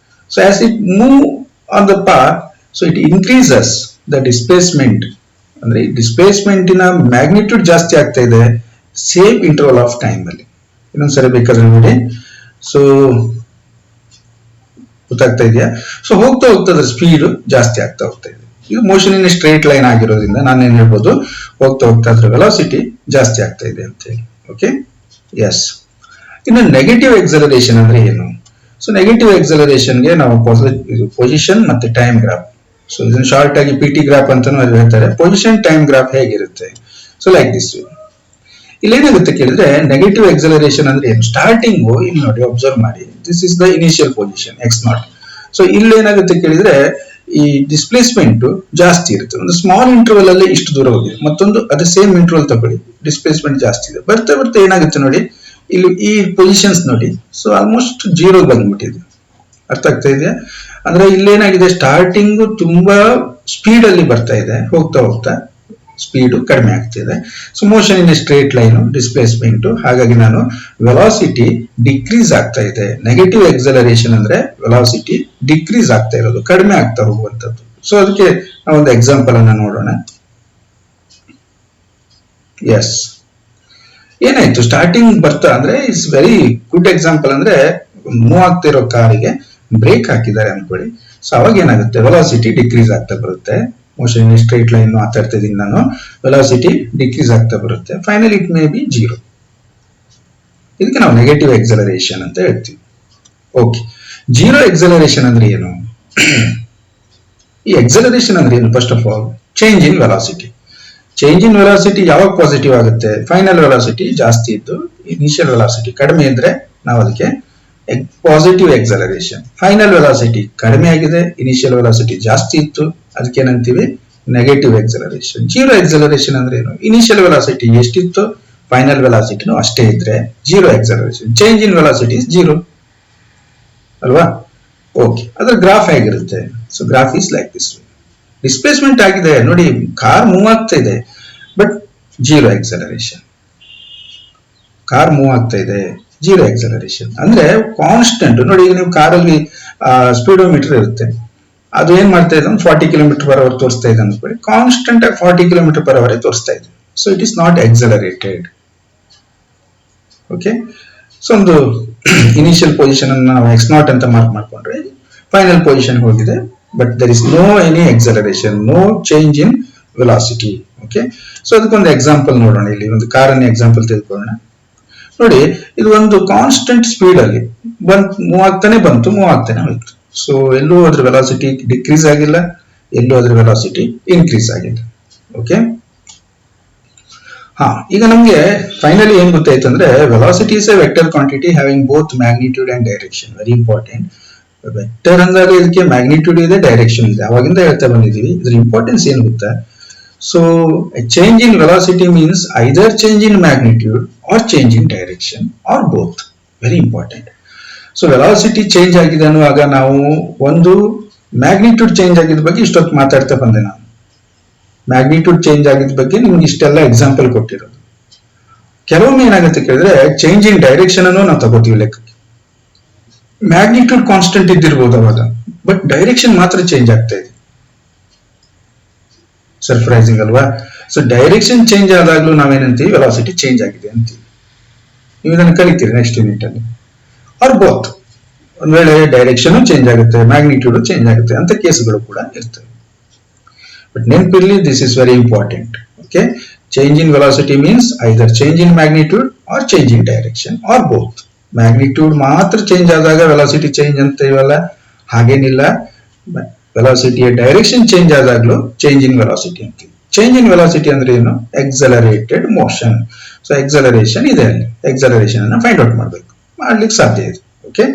So as it move on the path, so it increases the displacement, ಅಂದ್ರೆ ಡಿಸ್ಪ್ಲೇಸ್ಮೆಂಟ್ ನ ಮ್ಯಾಗ್ನಿಟ್ಯೂಡ್ ಜಾಸ್ತಿ ಆಗ್ತಾ ಇದೆ ಸೇಮ್ ಇಂಟರ್ವಲ್ ಆಫ್ ಟೈಮ್ ಅಲ್ಲಿ. ಇನ್ನೊಂದ್ಸರಿ ಬೇಕಾದ್ರೆ ನೋಡಿ. ಸೊ ಗೊತ್ತಾಗ್ತಾ ಇದೆಯಾ? ಸೊ ಹೋಗ್ತಾ ಹೋಗ್ತಾ ಅದ್ರ ಸ್ಪೀಡ್ ಜಾಸ್ತಿ ಆಗ್ತಾ ಹೋಗ್ತಾ ಇದೆ. ಇದು ಮೋಷನ್ ಇನ್ ಸ್ಟ್ರೇಟ್ ಲೈನ್ ಆಗಿರೋದ್ರಿಂದ ನಾನೇನ್ ಹೇಳ್ಬೋದು, ಹೋಗ್ತಾ ಹೋಗ್ತಾ ಅದ್ರ ವೆಲಾಸಿಟಿ ಜಾಸ್ತಿ ಆಗ್ತಾ ಇದೆ ಅಂತ ಹೇಳಿ. Okay, yes. ಇನ್ನು ನೆಗೆಟಿವ್ ಎಕ್ಸಲರೇಷನ್ ಅಂದ್ರೆ ಏನು? ಸೊ ನೆಗೆಟಿವ್ ಎಕ್ಸಲರೇಷನ್ಗೆ ನಾವು ಪೊಸಿಷನ್ ಮತ್ತೆ ಟೈಮ್ ಗ್ರಾಫ್, ಸೊ ಇದನ್ನ ಶಾರ್ಟ್ ಆಗಿ ಪಿ ಟಿ ಗ್ರಾಫ್ ಅಂತಾನು ಹೇಳ್ತಾರೆ. ಪೊಸಿಷನ್ ಟೈಮ್ ಗ್ರಾಫ್ ಹೇಗಿರುತ್ತೆ? So like this. ಇಲ್ಲಿ ಏನಾಗುತ್ತೆ ಕೇಳಿದ್ರೆ, ನೆಗೆಟಿವ್ ಎಕ್ಸಲರೇಷನ್ ಅಂದ್ರೆ ಏನು? ಸ್ಟಾರ್ಟಿಂಗು ಇಲ್ಲಿ ನೋಡಿ, ಅಬ್ಸರ್ವ್ ಮಾಡಿ, this is the initial position X not. So ಇಲ್ಲಿ ಏನಾಗುತ್ತೆ ಕೇಳಿದ್ರೆ, ಈ ಡಿಸ್ಪ್ಲೇಸ್ಮೆಂಟ್ ಜಾಸ್ತಿ ಇರುತ್ತೆ. ಒಂದು ಸ್ಮಾಲ್ ಇಂಟರ್ವಲ್ ಅಲ್ಲಿ ಇಷ್ಟು ದೂರ ಹೋಗಿದೆ, ಮತ್ತೊಂದು ಅದೇ ಸೇಮ್ ಇಂಟರ್ವಲ್ ತಗೊಳ್ಳಿ, ಡಿಸ್ಪ್ಲೇಸ್ಮೆಂಟ್ ಜಾಸ್ತಿ ಇದೆ. ಬರ್ತಾ ಬರ್ತಾ ಏನಾಗುತ್ತೆ ನೋಡಿ, ಇಲ್ಲಿ ಈ ಪೊಸಿಷನ್ಸ್ ನೋಡಿ, ಸೊ ಆಲ್ಮೋಸ್ಟ್ ಜೀರೋ ಬಂದ್ಬಿಟ್ಟಿದೆ. ಅರ್ಥ ಆಗ್ತಾ ಇದೆಯಾ? ಅಂದ್ರೆ ಇಲ್ಲೇನಾಗಿದೆ, ಸ್ಟಾರ್ಟಿಂಗ್ ತುಂಬಾ ಸ್ಪೀಡ್ ಅಲ್ಲಿ ಬರ್ತಾ ಇದೆ, ಹೋಗ್ತಾ ಹೋಗ್ತಾ ಸ್ಪೀಡ್ ಕಡಿಮೆ ಆಗ್ತಿದೆ. So motion in straight line, displacement, ಹಾಗಾಗಿ ನಾನು ವೆಲಾಸಿಟಿ ಡಿಕ್ರೀಸ್ ಆಗ್ತಾ ಇದೆ. ನೆಗೆಟಿವ್ ಎಕ್ಸಲರೇಷನ್ ಅಂದ್ರೆ ವೆಲಾಸಿಟಿ ಡಿಕ್ರೀಸ್ ಆಗ್ತಾ ಇರೋದು, ಕಡಿಮೆ ಆಗ್ತಾ ಹೋಗುವಂತದ್ದು. ಸೊ ಅದಕ್ಕೆ ನಾವೊಂದು ಎಕ್ಸಾಂಪಲ್ ಅನ್ನ ನೋಡೋಣ. ಎಸ್, ಏನಾಯ್ತು ಸ್ಟಾರ್ಟಿಂಗ್ ಬರ್ತಾ ಅಂದ್ರೆ ಇಟ್ಸ್ ವೆರಿ ಗುಡ್ ಎಕ್ಸಾಂಪಲ್. ಅಂದ್ರೆ ಮೂವ್ ಆಗ್ತಿರೋ ಕಾರಿಗೆ ಬ್ರೇಕ್ ಹಾಕಿದ್ದಾರೆ ಅನ್ಕೊಳ್ಳಿ. ಸೊ ಅವಾಗ ಏನಾಗುತ್ತೆ, ವೆಲಾಸಿಟಿ ಡಿಕ್ರೀಸ್ ಆಗ್ತಾ ಬರುತ್ತೆ. ಮೋಷನ್ ಇನ್ ಸ್ಟ್ರೇಟ್ ಲೈನ್ ಮಾತಾಡ್ತಾ ಇದೀನಿ ನಾನು, ವೆಲಾಸಿಟಿ ಡಿಕ್ರೀಸ್ ಆಗ್ತಾ ಬರುತ್ತೆ. Final it may be zero. ಇದಕ್ಕೆ ನಾವು ನೆಗೆಟಿವ್ ಎಕ್ಸಲರೇಷನ್ ಅಂತ ಹೇಳ್ತೀವಿ. ಓಕೆ, ಜೀರೋ ಎಕ್ಸಲರೇಷನ್ ಅಂದ್ರೆ ಏನು? ಈ ಎಕ್ಸಲರೇಷನ್ ಅಂದ್ರೆ ಏನು? First of all change in velocity. Change in velocity ಯಾವಾಗ ಪಾಸಿಟಿವ್ ಆಗುತ್ತೆ? ಫೈನಲ್ ವೆಲಾಸಿಟಿ ಜಾಸ್ತಿ ಇದ್ದು ಇನಿಷಿಯಲ್ ವೆಲಾಸಿಟಿ ಕಡಿಮೆ ಇದ್ರೆ ನಾವು ಅದಕ್ಕೆ ಪಾಸಿಟಿವ್ ಎಕ್ಸಲರೇಷನ್. ಫೈನಲ್ ವೆಲಾಸಿಟಿ ಕಡಿಮೆ ಆಗಿದೆ, ಇನಿಷಿಯಲ್ ವೆಲಾಸಿಟಿ ಜಾಸ್ತಿ ಇತ್ತು, ಅದಕ್ಕೆ ಏನಂತೀವಿ? Negative acceleration. ಜೀರೋ ಎಕ್ಸಲರೇಷನ್ ಅಂದ್ರೆ ಏನು? ಇನಿಷಿಯಲ್ ವೆಲಾಸಿಟಿ ಎಷ್ಟಿತ್ತು, ಫೈನಲ್ ವೆಲಾಸಿಟಿನೂ ಅಷ್ಟೇ ಇದ್ರೆ zero acceleration. Change in velocity is zero. ಅಲ್ವಾ? ಓಕೆ, ಅದರ ಗ್ರಾಫ್ ಹೇಗಿರುತ್ತೆ? So graph is like this. Displacement ಆಗಿದೆ ನೋಡಿ, ಕಾರ್ ಮೂವ್ ಆಗ್ತಾ ಇದೆ but zero acceleration. Car move ಆಗ್ತಾ ಇದೆ, ಜೀರೋ ಎಕ್ಸಲರೇಷನ್ ಅಂದ್ರೆ ಕಾನ್ಸ್ಟೆಂಟ್. ನೋಡಿ, ಈಗ ನೀವು ಕಾರಲ್ಲಿ ಸ್ಪೀಡೋಮೀಟರ್ ಇರುತ್ತೆ, ಅದು ಏನ್ ಮಾಡ್ತಾ ಇದೆ, 40 km/h ತೋರಿಸ್ತಾ ಇದೆ ಅನ್ಕೊಳ್ಳಿ, ಕಾನ್ಸ್ಟೆಂಟ್ ಆಗಿ 40 km/h ತೋರಿಸ್ತಾ ಇದೆ. So it is not accelerated. Okay, so ಒಂದು ಇನಿಷಿಯಲ್ ಪೊಸಿಷನ್ ಅನ್ನು ನಾವು x0 ಅಂತ ಮಾರ್ಕ್ ಮಾಡ್ಕೊಂಡ್ರೆ ಫೈನಲ್ ಪೊಸಿಷನ್ ಹೋಗಿದೆ, but there is no any acceleration, no change in velocity. Okay, so ಅದಕ್ಕೊಂದು ಎಕ್ಸಾಂಪಲ್ ನೋಡೋಣ. ಇಲ್ಲಿ ಒಂದು ಕಾರನ್ನ ಎಕ್ಸಾಂಪಲ್ ತೆಗೆದುಕೊಳ್ಳೋಣ. ನೋಡಿ, ಇದು ಒಂದು ಕಾನ್ಸ್ಟೆಂಟ್ ಸ್ಪೀಡ್ ಅಲ್ಲಿ ಮೂವ್ ಆಗ್ತಾನೆ ಬಂತು, ಮೂವ್ ಆಗ್ತಾನೆ ಹೋಯ್ತು. ಸೊ ಎಲ್ಲೂ ಅದ್ರ ವೆಲಾಸಿಟಿ ಡಿಕ್ರೀಸ್ ಆಗಿಲ್ಲ, ಎಲ್ಲೂ ಅದ್ರ ವೆಲಾಸಿಟಿ ಇನ್ಕ್ರೀಸ್ ಆಗಿಲ್ಲ. ಓಕೆ, ಈಗ ನಮ್ಗೆ ಫೈನಲಿ ಏನ್ ಗೊತ್ತಾಯ್ತು ಅಂದ್ರೆ, velocity is a vector quantity having both magnitude and direction. Very important. Vector ಅಂದಾಗ ಇದಕ್ಕೆ ಮ್ಯಾಗ್ನಿಟ್ಯೂಡ್ ಇದೆ, ಡೈರೆಕ್ಷನ್ ಇದೆ, ಅವಾಗಿಂದ ಹೇಳ್ತಾ ಬಂದಿದ್ದೀವಿ. ಇದ್ರ ಇಂಪಾರ್ಟೆನ್ಸ್ ಏನು ಗೊತ್ತಾ? So change in velocity means either change in magnitude or change in direction or both. Very important. So velocity change ಆಗಿದೆ ಅನ್ನುವಾಗ ನಾವು ಒಂದು ಮ್ಯಾಗ್ನಿಟ್ಯೂಡ್ ಚೇಂಜ್ ಆಗಿದ ಬಗ್ಗೆ ಇಷ್ಟೊತ್ತು ಮಾತಾಡ್ತಾ ಬಂದೆ ನಾನು. ಮ್ಯಾಗ್ನಿಟ್ಯೂಡ್ ಚೇಂಜ್ ಆಗಿದ ಬಗ್ಗೆ ನಿಮ್ಗೆ ಇಷ್ಟೆಲ್ಲ ಎಕ್ಸಾಂಪಲ್ ಕೊಟ್ಟಿರೋದು. ಕೆಲವೊಮ್ಮೆ ಏನಾಗುತ್ತೆ ಕೇಳಿದ್ರೆ, ಚೇಂಜ್ ಇನ್ ಡೈರೆಕ್ಷನ್ ಅನ್ನು ನಾವು ತಗೋತೀವಿ ಲೆಕ್ಕಕ್ಕೆ. ಮ್ಯಾಗ್ನಿಟ್ಯೂಡ್ ಕಾನ್ಸ್ಟೆಂಟ್ ಇದ್ದಿರ್ಬೋದು ಅವಾಗ, ಬಟ್ ಡೈರೆಕ್ಷನ್ ಮಾತ್ರ ಚೇಂಜ್ ಆಗ್ತಾ ಇದೆ. ಸರ್ಪ್ರೈಸಿಂಗ್ ಅಲ್ವಾ? ಸೊ ಡೈರೆಕ್ಷನ್ ಚೇಂಜ್ ಆದಾಗ್ಲೂ ನಾವೇನಂತೀವಿ, ವೆಲಾಸಿಟಿ ಚೇಂಜ್ ಆಗಿದೆ ಅಂತೀವಿ. ನೀವು ಇದನ್ನು ಕಲಿತೀರಿ ನೆಕ್ಸ್ಟ್ ಯೂನಿಟ್ ಅಲ್ಲಿ. ಆರ್ ಬೋತ್, ಒಂದ್ ವೇಳೆ ಡೈರೆಕ್ಷನ್ ಚೇಂಜ್ ಆಗುತ್ತೆ, ಮ್ಯಾಗ್ನಿಟ್ಯೂಡ್ ಚೇಂಜ್ ಆಗುತ್ತೆ ಅಂತ ಕೇಸ್ಗಳು ಕೂಡ ಇರ್ತವೆ. ಬಟ್ ನೆನಪಿರ್ಲಿ, this is very important. Okay, change in velocity means either change in magnitude or change in direction or both. Magnitude ಮಾತ್ರ ಚೇಂಜ್ ಆದಾಗ ವೆಲಾಸಿಟಿ ಚೇಂಜ್ ಅಂತ ಇವಲ್ಲ, ಹಾಗೇನಿಲ್ಲ. ವೆಲಾಸಿಟಿಯ ಡೈರೆಕ್ಷನ್ ಚೇಂಜ್ ಆದಾಗ್ಲೂ ಚೇಂಜ್ ಇನ್ ವೆಲಾಸಿಟಿ ಅಂತೀವಿ. ಚೇಂಜ್ ಇನ್ ವೆಲಾಸಿಟಿ ಅಂದ್ರೆ ಏನು? Accelerated motion. ಸೊ ಎಕ್ಸಲರೇಷನ್ ಇದೆ ಅಲ್ಲಿ, ಎಕ್ಸಲರೇಷನ್ ಅನ್ನ ಫೈಂಡ್ ಔಟ್ ಮಾಡಬೇಕು, ಮಾಡ್ಲಿಕ್ಕೆ ಸಾಧ್ಯ ಇದೆ. Okay,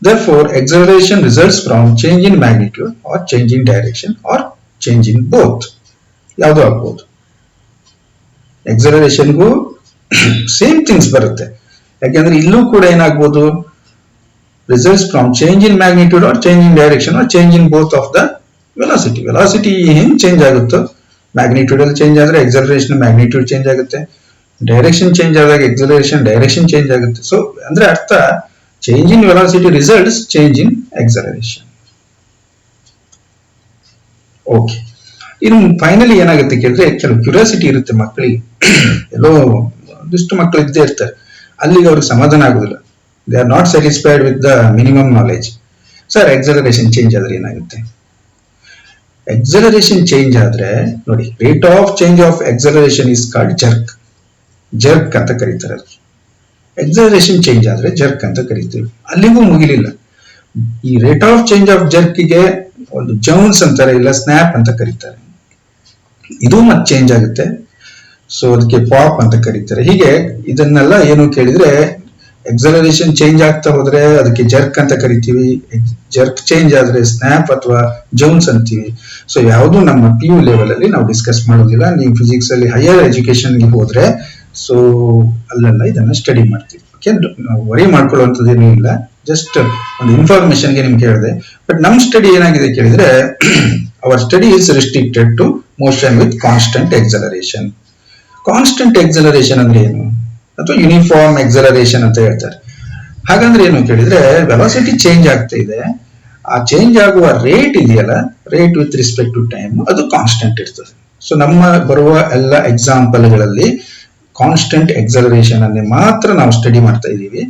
therefore acceleration results from change in magnitude or change in direction or change in both. ಯಾವುದು ಆಗ್ಬೋದು. ಎಕ್ಸಲರೇಷನ್ಗೂ ಸೇಮ್ ಥಿಂಗ್ಸ್ ಬರುತ್ತೆ, ಯಾಕೆಂದ್ರೆ ಇಲ್ಲೂ ಕೂಡ ಏನಾಗ್ಬೋದು, results from change in magnitude or change in direction or change in both of the velocity. Velocity ಹೆಂಗ್ ಚೇಂಜ್ ಆಗುತ್ತೋ, ಮ್ಯಾಗ್ನಿಟ್ಯೂಡ್ ಅಲ್ಲಿ ಚೇಂಜ್ ಆದ್ರೆ ಎಕ್ಸಲರೇಷನ್ ಮ್ಯಾಗ್ನಿಟ್ಯೂಡ್ ಚೇಂಜ್ ಆಗುತ್ತೆ, ಡೈರೆಕ್ಷನ್ ಚೇಂಜ್ ಆದಾಗ ಎಕ್ಸಲರೇಷನ್ ಡೈರೆಕ್ಷನ್ ಚೇಂಜ್ ಆಗುತ್ತೆ. ಸೊ ಅಂದ್ರೆ ಅರ್ಥ, change in velocity results change in acceleration. Okay, ಇನ್ನು ಫೈನಲಿ ಏನಾಗುತ್ತೆ ಕೇಳಿದ್ರೆ, ಕೆಲವು ಕ್ಯೂರಿಯಾಸಿಟಿ ಇರುತ್ತೆ ಮಕ್ಕಳಿಗೆ. ಎಲ್ಲೋ ಒಂದಿಷ್ಟು ಮಕ್ಕಳು ಇದ್ದೇ ಇರ್ತಾರೆ, ಅಲ್ಲಿಗೆ ಅವ್ರಿಗೆ ಸಮಾಧಾನ ಆಗುದಿಲ್ಲ. They are not satisfied with the minimum knowledge. Sir, acceleration change ಆದ್ರೆ ಏನಾಗುತ್ತೆ? ಎಕ್ಸಲರೇಷನ್ ಚೇಂಜ್ ಆದ್ರೆ ನೋಡಿ, rate of change of acceleration is called jerk. Jerk ಅಂತ ಕರೀತಾರೆ. ಎಕ್ಸಲರೇಷನ್ ಚೇಂಜ್ ಆದ್ರೆ ಜರ್ಕ್ ಅಂತ ಕರಿತೀವಿ. ಅಲ್ಲಿಗೂ ಮುಗಿಲಿಲ್ಲ, ಈ ರೇಟ್ ಆಫ್ ಚೇಂಜ್ ಆಫ್ ಜರ್ಕ್ಗೆ ಒಂದು ಜೌನ್ಸ್ ಅಂತಾರೆ, ಇಲ್ಲ ಸ್ನ್ಯಾಪ್ ಅಂತ ಕರೀತಾರೆ. ಇದು ಮತ್ತೆ ಚೇಂಜ್ ಆಗುತ್ತೆ, ಸೊ ಅದಕ್ಕೆ ಪಾಪ್ ಅಂತ ಕರೀತಾರೆ. ಹೀಗೆ ಇದನ್ನೆಲ್ಲ ಏನು ಕೇಳಿದ್ರೆ, ಎಕ್ಸಲರೇಷನ್ ಚೇಂಜ್ ಆಗ್ತಾ ಹೋದ್ರೆ ಅದಕ್ಕೆ ಜರ್ಕ್ ಅಂತ ಕರಿತೀವಿ, ಜರ್ಕ್ ಚೇಂಜ್ ಆದ್ರೆ ಸ್ನ್ಯಾಪ್ ಅಥವಾ ಜೌನ್ಸ್ ಅಂತೀವಿ. ಸೊ ಯಾವುದು ನಮ್ಮ PU ಲೆವೆಲ್ ಅಲ್ಲಿ ನಾವು ಡಿಸ್ಕಸ್ ಮಾಡೋದಿಲ್ಲ. ನೀವು ಫಿಸಿಕ್ಸ್ ಅಲ್ಲಿ ಹೈಯರ್ ಎಜುಕೇಶನ್ಗೆ ಹೋದ್ರೆ ಸೊ ಅಲ್ಲೆಲ್ಲ ಇದನ್ನ ಸ್ಟಡಿ ಮಾಡ್ತೀವಿ. ಓಕೆ, ನಾವು ವರಿ ಮಾಡ್ಕೊಳ್ಳುವಂಥದ್ದೇನೂ ಇಲ್ಲ, ಜಸ್ಟ್ ಒಂದು ಇನ್ಫಾರ್ಮೇಶನ್ಗೆ ನಿಮ್ಗೆ ಹೇಳಿದೆ. ಬಟ್ ನಮ್ ಸ್ಟಡಿ ಏನಾಗಿದೆ ಕೇಳಿದ್ರೆ, our study is restricted to motion with constant acceleration. Constant acceleration ಅಂದ್ರೆ ಏನು? ಅಥವಾ ಯೂನಿಫಾರ್ಮ್ ಎಕ್ಸಲರೇಷನ್ ಅಂತ ಹೇಳ್ತಾರೆ. ಹಾಗಂದ್ರೆ ಏನು ಕೇಳಿದ್ರೆ, ವೆಲಾಸಿಟಿ ಚೇಂಜ್ ಆಗ್ತಾ ಇದೆ, ಆ ಚೇಂಜ್ ಆಗುವ ರೇಟ್ ಇದೆಯಲ್ಲ, rate with respect to time, ಅದು ಕಾನ್ಸ್ಟೆಂಟ್ ಇರ್ತದೆ. ಸೊ ನಮ್ಮ ಬರುವ ಎಲ್ಲ ಎಕ್ಸಾಂಪಲ್ಗಳಲ್ಲಿ ಕಾನ್ಸ್ಟೆಂಟ್ ಎಕ್ಸಲರೇಷನ್ ಅನ್ನೇ ಮಾತ್ರ ನಾವು ಸ್ಟಡಿ ಮಾಡ್ತಾ ಇದ್ದೀವಿ.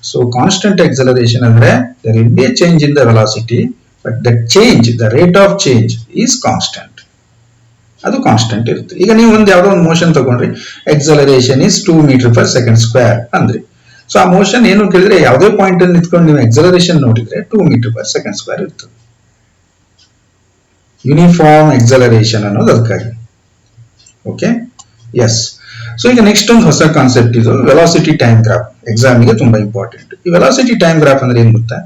ಸೊ ಕಾನ್ಸ್ಟೆಂಟ್ ಎಕ್ಸಲರೇಷನ್ ಅಂದ್ರೆ there will be a change in the velocity, but the change, the rate of change is constant. ಅದು ಕಾನ್ಸ್ಟೆಂಟ್ ಇರುತ್ತೆ. ಈಗ ನೀವು ಯಾವ್ದೋ ಒಂದು ಮೋಷನ್ ತಗೊಂಡ್ರಿ, ಎಕ್ಸಲರೇಷನ್ ಇಸ್ 2 m/s² ಅಂದ್ರೆ, ಸೊ ಆ ಮೋಷನ್ ಏನು ಕೇಳಿದ್ರೆ, ಯಾವುದೇ ಪಾಯಿಂಟ್ ಅಲ್ಲಿ ನಿಂತ್ಕೊಂಡು ನೀವು ಎಕ್ಸಲರೇಷನ್ ನೋಡಿದ್ರೆ 2 m/s² ಇರ್ತದೆ. ಯೂನಿಫಾರ್ಮ್ ಎಕ್ಸಲರೇಷನ್ ಅನ್ನೋದು ಅದಕ್ಕಾಗಿ. Okay, yes. ಸೊ ಈಗ ನೆಕ್ಸ್ಟ್ ಒಂದು ಹೊಸ ಕಾನ್ಸೆಪ್ಟ್, ಇದು ವೆಲಾಸಿಟಿ ಟೈಮ್ ಗ್ರಾಫ್. ಎಕ್ಸಾಮಿಗೆ ತುಂಬಾ ಇಂಪಾರ್ಟೆಂಟ್. ಈ ವೆಲಾಸಿಟಿ ಟೈಮ್ ಗ್ರಾಫ್ ಅಂದ್ರೆ ಏನ್ ಗೊತ್ತಾ?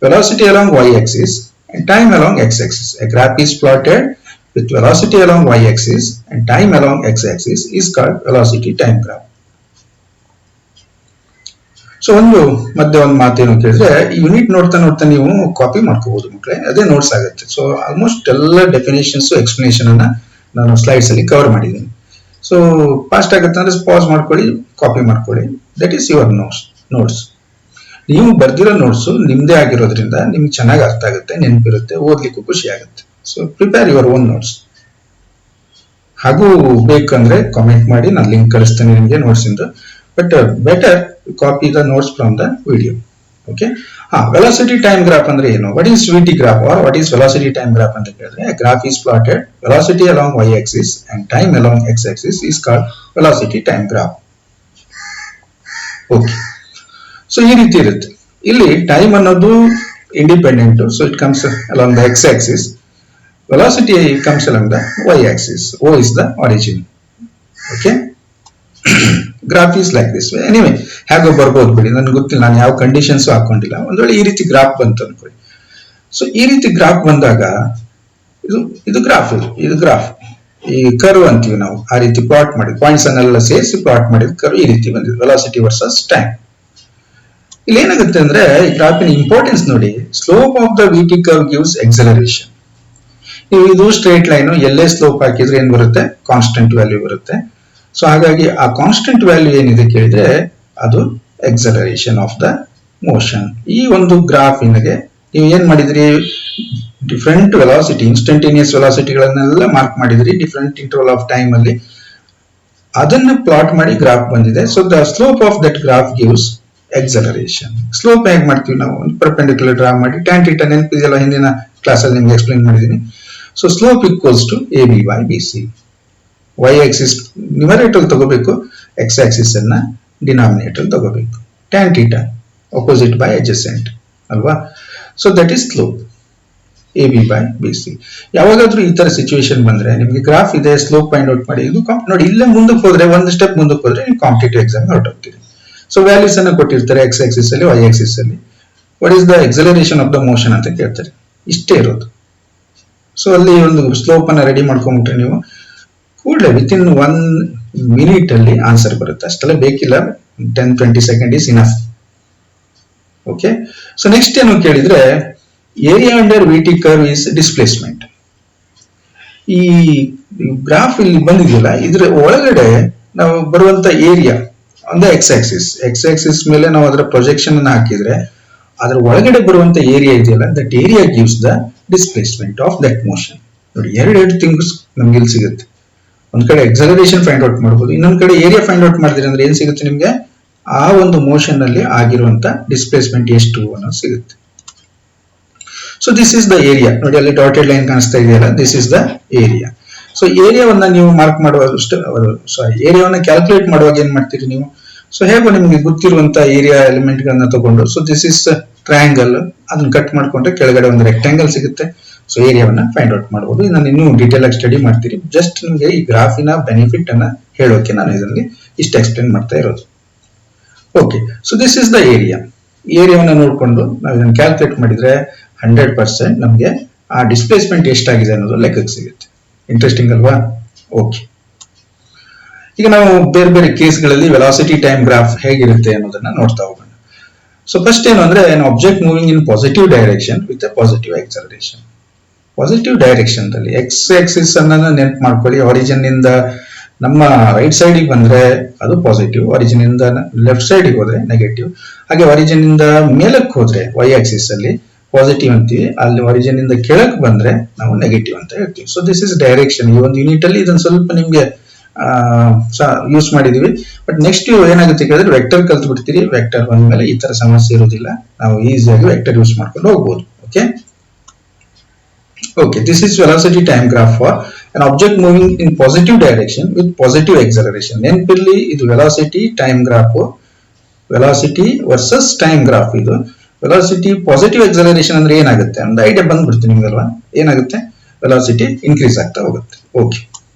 Velocity along y axis and time along x axis. A graph is plotted with velocity along y axis and time along x axis is called velocity time graph. So ಒಂದು ಮಾತೇನು ಕೇಳಿದ್ರೆ, ಈ ಯೂನಿಟ್ ನೋಡ್ತಾ ನೋಡ್ತಾ ನೀವು ಕಾಪಿ ಮಾಡ್ಕೋಬಹುದು ಮಕ್ಕಳೇ, ಅದೇ ನೋಟ್ಸ್ ಆಗುತ್ತೆ. ಸೊ ಆಲ್ಮೋಸ್ಟ್ ಎಲ್ಲ ಡೆಫಿನೇಷನ್ಸ್ ಎಕ್ಸ್ಪ್ಲನೇಷನ್ ಅನ್ನ ನಾನು ಸ್ಲೈಡ್ಸ್ ಅಲ್ಲಿ ಕವರ್ ಮಾಡಿದ್ದೀನಿ. ಸೊ ಫಾಸ್ಟ್ ಆಗುತ್ತೆ ಅಂದ್ರೆ ಪಾಸ್ ಮಾಡ್ಕೊಳ್ಳಿ, ಕಾಪಿ ಮಾಡ್ಕೊಳ್ಳಿ. That is your notes. ನೀವು ಬರ್ದಿರೋ ನೋಟ್ಸ್ ನಿಮ್ದೇ ಆಗಿರೋದ್ರಿಂದ ನಿಮ್ಗೆ ಚೆನ್ನಾಗಿ ಅರ್ಥ ಆಗುತ್ತೆ, ನೆನಪಿರುತ್ತೆ, ಓದ್ಲಿಕ್ಕೂ ಖುಷಿ ಆಗುತ್ತೆ. So prepare your own notes. ಹಾಗೂ ಬೇಕಂದ್ರೆ ಕಾಮೆಂಟ್ ಮಾಡಿ, ನಾನು ಲಿಂಕ್ ಕಳಿಸ್ತೇನೆ ನಿಮಗೆ ನೋಟ್ಸ್ ಇಂದ. But better copy the notes from the video. Okay. Velocity time graph ಅಂದ್ರೆ ಏನು? What is VT graph or what is velocity time graph ಅಂತ ಕೇಳಿದ್ರೆ, graph is plotted velocity along Y axis and time along X axis is called velocity time graph. Okay. So ಈ ರೀತಿ ಇರುತ್ತೆ. ಇಲ್ಲಿ ಟೈಮ್ ಅನ್ನೋದು independent, so it comes along the X axis. Velocity comes along the y-axis. O is the origin. Okay. Graph is like this way. Anyway, ಹೇಗೋ ಬರ್ಬೋದು ಬಿಡಿ, ನನ್ಗೆ ಗೊತ್ತಿಲ್ಲ, ನಾನು ಯಾವ ಕಂಡೀಷನ್ಸ್ ಹಾಕೊಂಡಿಲ್ಲ. ಒಂದ್ ವೇಳೆ ಈ ರೀತಿ ಗ್ರಾಫ್ ಬಂತು ಅನ್ಕೊಳ್ಳಿ. ಸೊ ಈ ರೀತಿ ಗ್ರಾಫ್ ಬಂದಾಗ ಇದು ಗ್ರಾಫ್ ಈ ಕರ್ವ್ ಅಂತೀವಿ ನಾವು. ಆ ರೀತಿ ಪ್ಲಾಟ್ ಮಾಡಿದ್ ಪಾಯಿಂಟ್ಸ್ ಅನ್ನೆಲ್ಲ ಸೇರಿಸಿ ಪ್ಲಾಟ್ ಮಾಡಿದ ಕರ್ವ್ ಈ ರೀತಿ ಬಂದಿದೆ, ವೆಲಾಸಿಟಿ ವರ್ಸಸ್ ಟೈಮ್. ಇಲ್ಲಿ ಏನಾಗುತ್ತೆ ಅಂದ್ರೆ, ಈ ಗ್ರಾಫಿನ ಇಂಪಾರ್ಟೆನ್ಸ್ ನೋಡಿ. Slope of the VT curve gives acceleration. ಇದು ಸ್ಟ್ರೇಟ್ ಲೈನ್, ಎಲ್ಲೇ ಸ್ಲೋಪ್ ಹಾಕಿದ್ರೆ ಏನ್ ಬರುತ್ತೆ? ಕಾನ್ಸ್ಟೆಂಟ್ ವ್ಯಾಲ್ಯೂ ಬರುತ್ತೆ. ಸೊ ಹಾಗಾಗಿ ಆ ಕಾನ್ಸ್ಟೆಂಟ್ ವ್ಯಾಲ್ಯೂ ಏನಿದೆ ಕೇಳಿದ್ರೆ ಅದು ಎಕ್ಸಲರೇಷನ್ ಆಫ್ ದ ಮೋಷನ್. ಈ ಒಂದು ಗ್ರಾಫಿನಿಗೆ ನೀವು ಏನ್ ಮಾಡಿದ್ರಿ, ಡಿಫ್ರೆಂಟ್ ವೆಲಾಸಿಟಿ, ಇನ್ಸ್ಟಂಟೇನಿಯಸ್ ವೆಲಾಸಿಟಿಗಳನ್ನೆಲ್ಲ ಮಾರ್ಕ್ ಮಾಡಿದ್ರಿ ಡಿಫ್ರೆಂಟ್ ಇಂಟರ್ವಲ್ ಆಫ್ ಟೈಮ್ ಅಲ್ಲಿ. ಅದನ್ನ ಪ್ಲಾಟ್ ಮಾಡಿ ಗ್ರಾಫ್ ಬಂದಿದೆ. So the slope of that graph gives acceleration. Slope ಹೇಗೆ ಮಾಡ್ತೀವಿ ನಾವು? ಒಂದು ಪರ್ಪೆಂಡಿಕ್ಯುಲರ್ ಡ್ರಾ ಮಾಡಿ, ಟ್ಯಾನ್ ಥೀಟಾ ನೆನಪಿದೆಯಲ್ಲ, ಹಿಂದಿನ ಕ್ಲಾಸಲ್ಲಿ ನಿಮ್ಗೆ ಎಕ್ಸ್ಪ್ಲೈನ್ ಮಾಡಿದ್ದೀನಿ. So slope equals to a b by b c. Y axis numerator ತಗೋಬೇಕು, ಎಕ್ಸ್ ಆಕ್ಸಿಸ್ ಅನ್ನ ಡಿನಾಮಿನೇಟರ್ ತಗೋಬೇಕು. Tan theta opposite by adjacent ಅಲ್ವಾ? So that is slope A b by b C. ಯಾವಾಗಾದ್ರೂ ಈ ತರ ಸಿಚುವೇಶನ್ ಬಂದ್ರೆ, ನಿಮ್ಗೆ ಗ್ರಾಫ್ ಇದೆ, ಸ್ಲೋಪ್ ಫೈಂಡ್ ಔಟ್ ಮಾಡಿ, ಇದು ನೋಡಿ ಇಲ್ಲೇ ಮುಂದಕ್ಕೆ ಹೋದ್ರೆ, ಒಂದು ಸ್ಟೆಪ್ ಮುಂದಕ್ಕೆ ಹೋದ್ರೆ ನೀವು ಕಾಂಪಿಟೇಟಿವ್ ಎಕ್ಸಾಮ್ ಹೊರಟೋಗ್ತೀರಿ. ಸೊ ವ್ಯಾಲ್ಯೂಸ್ ಅನ್ನ ಕೊಟ್ಟಿರ್ತಾರೆ ಎಕ್ಸ್ ಆಕ್ಸಿಸ್ ಅಲ್ಲಿ, ವೈ ಆಕ್ಸಿಸ್ ಅಲ್ಲಿ. What is the acceleration of the motion ಅಂತ ಕೇಳ್ತಾರೆ. ಇಷ್ಟೇ ಇರೋದು. ಸೊ ಅಲ್ಲಿ ಒಂದು ಸ್ಲೋಪ್ ಅನ್ನ ರೆಡಿ ಮಾಡ್ಕೊಂಡ್ಬಿಟ್ರೆ ನೀವು ಕೂಡಲೇ ವಿತಿನ್ 1 minute ಅಲ್ಲಿ ಆನ್ಸರ್ ಬರುತ್ತೆ. ಅಷ್ಟೆಲ್ಲ ಬೇಕಿಲ್ಲ, 10-20 seconds is enough. Okay. So next ಏನು ಕೇಳಿದ್ರೆ, area under VT curve is displacement. ಈ ಗ್ರಾಫ್ ಇಲ್ಲಿ ಬಂದಿದೆಯಲ್ಲ, ಇದ್ರ ಒಳಗಡೆ ನಾವು ಬರುವಂತ ಏರಿಯಾ ಅಂದ್ರೆ ಎಕ್ಸ್ ಆಕ್ಸಿಸ್ ಮೇಲೆ ನಾವು ಅದರ ಪ್ರೊಜೆಕ್ಷನ್ ಅನ್ನ ಹಾಕಿದ್ರೆ, ಅದರ ಒಳಗಡೆ ಬರುವಂತ ಏರಿಯಾ ಇದೆಯಲ್ಲ, that area gives the displacement of that motion. ನೋಡಿ, ಎರಡು ಥಿಂಗ್ಸ್ ನಮ್ಗೆ ಇಲ್ಲಿ ಸಿಗುತ್ತೆ. ಒಂದ್ ಕಡೆ ಎಕ್ಸಲರೇಷನ್ ಫೈಂಡ್ ಔಟ್ ಮಾಡಬಹುದು, ಇನ್ನೊಂದ್ ಕಡೆ ಏರಿಯಾ ಫೈಂಡ್ ಔಟ್ ಮಾಡಿದ್ರೆ ಅಂದ್ರೆ ಏನ್ ಸಿಗುತ್ತೆ ನಿಮ್ಗೆ? ಆ ಒಂದು ಮೋಷನ್ ಅಲ್ಲಿ ಆಗಿರುವಂತ ಡಿಸ್ಪ್ಲೇಸ್ಮೆಂಟ್ ಎಷ್ಟು ಅನ್ನೋದು ಸಿಗುತ್ತೆ. So this is the area. ನೋಡಿ ಅಲ್ಲಿ ಡಾಟೆಡ್ ಲೈನ್ ಕಾಣಿಸ್ತಾ ಇದೆಯಲ್ಲ, this is the area. So ಏರಿಯಾವನ್ನ ನೀವು ಮಾರ್ಕ್ ಮಾಡುವಾಗ, ಏರಿಯಾವನ್ನ ಕ್ಯಾಲ್ಕುಲೇಟ್ ಮಾಡುವಾಗ ಏನ್ ಮಾಡ್ತೀರಿ ನೀವು? ಸೊ ಹೇಗೋ ನಿಮ್ಗೆ ಗೊತ್ತಿರುವಂತ ಏರಿಯಾ ಎಲಿಮೆಂಟ್ ಗಳನ್ನ ತಗೊಂಡು, ಸೊ ದಿಸ್ ಇಸ್ ಟ್ರಯಾಂಗಲ್, ಅದನ್ನ ಕಟ್ ಮಾಡ್ಕೊಂಡ್ರೆ ಕೆಳಗಡೆ ಒಂದು ರೆಕ್ಟಾಂಗಲ್ ಸಿಗುತ್ತೆ. ಸೊ ಏರಿಯಾವನ್ನ ಫೈಂಡ್ ಔಟ್ ಮಾಡಬಹುದು. ನಾನು ಇನ್ನೂ ಡೀಟೇಲ್ ಆಗಿ ಸ್ಟಡಿ ಮಾಡ್ತೀರಿ. ಜಸ್ಟ್ ನಿಮಗೆ ಈ ಗ್ರಾಫಿನ ಬೆನಿಫಿಟ್ ಅನ್ನ ಹೇಳೋಕೆ ನಾನು ಇದರಲ್ಲಿ ಇಷ್ಟು ಎಕ್ಸ್ಪ್ಲೇನ್ ಮಾಡ್ತಾ ಇರೋದು. Okay. So this is the area. ಏರಿಯಾವನ್ನ ನೋಡ್ಕೊಂಡು ನಾವು ಇದನ್ನ ಕ್ಯಾಲ್ಕುಲೇಟ್ ಮಾಡಿದ್ರೆ 100% ನಮಗೆ ಆ ಡಿಸ್ಪ್ಲೇಸ್ಮೆಂಟ್ ಎಷ್ಟಾಗಿದೆ ಅನ್ನೋದು ಲೆಕ್ಕಕ್ಕೆ ಸಿಗುತ್ತೆ. ಇಂಟ್ರೆಸ್ಟಿಂಗ್ ಅಲ್ವಾ? ಓಕೆ. ಈಗ ನಾವು ಬೇರೆ ಬೇರೆ ಕೇಸ್ಗಳಲ್ಲಿ ವೆಲಾಸಿಟಿ ಟೈಮ್ ಗ್ರಾಫ್ ಹೇಗಿರುತ್ತೆ ಅನ್ನೋದನ್ನ ನೋಡ್ತಾ ಹೋಗೋಣ. ಸೊ ಫಸ್ಟ್ ಏನು ಅಂದ್ರೆ, object moving in positive direction with a positive acceleration. Positive direction ಅಲ್ಲಿ ಎಕ್ಸ್ ಆಕ್ಸಿಸ್ ಅನ್ನ ನೆನಪು ಮಾಡ್ಕೊಳ್ಳಿ. ಆರಿಜಿನ್ ಇಂದ ನಮ್ಮ ರೈಟ್ ಸೈಡಿಗೆ ಬಂದ್ರೆ ಅದು ಪಾಸಿಟಿವ್, ಆರಿಜಿನ್ ಇಂದ ಲೆಫ್ಟ್ ಸೈಡಿಗೆ ಹೋದ್ರೆ ನೆಗೆಟಿವ್. ಹಾಗೆ ಆರಿಜಿನ್ ಇಂದ ಮೇಲಕ್ಕೆ ಹೋದ್ರೆ ವೈ ಆಕ್ಸಿಸ್ ಅಲ್ಲಿ ಪಾಸಿಟಿವ್ ಅಂತೀವಿ, ಅಲ್ಲಿ ಆರಿಜಿನ್ ಇಂದ ಕೆಳಕ್ಕೆ ಬಂದ್ರೆ ನಾವು ನೆಗೆಟಿವ್ ಅಂತ ಹೇಳ್ತೀವಿ. So this is direction. ಈ ಒಂದು ಯೂನಿಟ್ ಅಲ್ಲಿ ಇದನ್ನ ಸ್ವಲ್ಪ ನಿಮ್ಗೆ ಯೂಸ್ ಮಾಡಿದೀವಿ. ಬಟ್ ನೆಕ್ಸ್ಟ್ ಏನಾಗುತ್ತೆ ಕೇಳಿದ್ರೆ, ವೆಕ್ಟರ್ ಕಲ್ತು ಬಿಡ್ತೀರಿ. ವೆಕ್ಟರ್ ಬಂದ್ಮೇಲೆ ಈ ತರ ಸಮಸ್ಯೆ ಇರೋದಿಲ್ಲ, ನಾವು ಈಸಿಯಾಗಿ ವೆಕ್ಟರ್ ಯೂಸ್ ಮಾಡ್ಕೊಂಡು ಹೋಗ್ಬೋದು. Okay. Okay, this is velocity time graph for an object moving in positive direction with positive acceleration. ನೆನಪಿರ್ಲಿ, ಇದು velocity time graph, velocity versus time graph. ಇದು velocity positive acceleration ಅಂದ್ರೆ ಏನಾಗುತ್ತೆ ಒಂದು ಐಡಿಯಾ ಬಂದ್ಬಿಡ್ತು ನಿಮ್ಗಲ್ವಾ? ಏನಾಗುತ್ತೆ? velocity ಇನ್ಕ್ರೀಸ್ ಆಗ್ತಾ ಹೋಗುತ್ತೆ. Okay.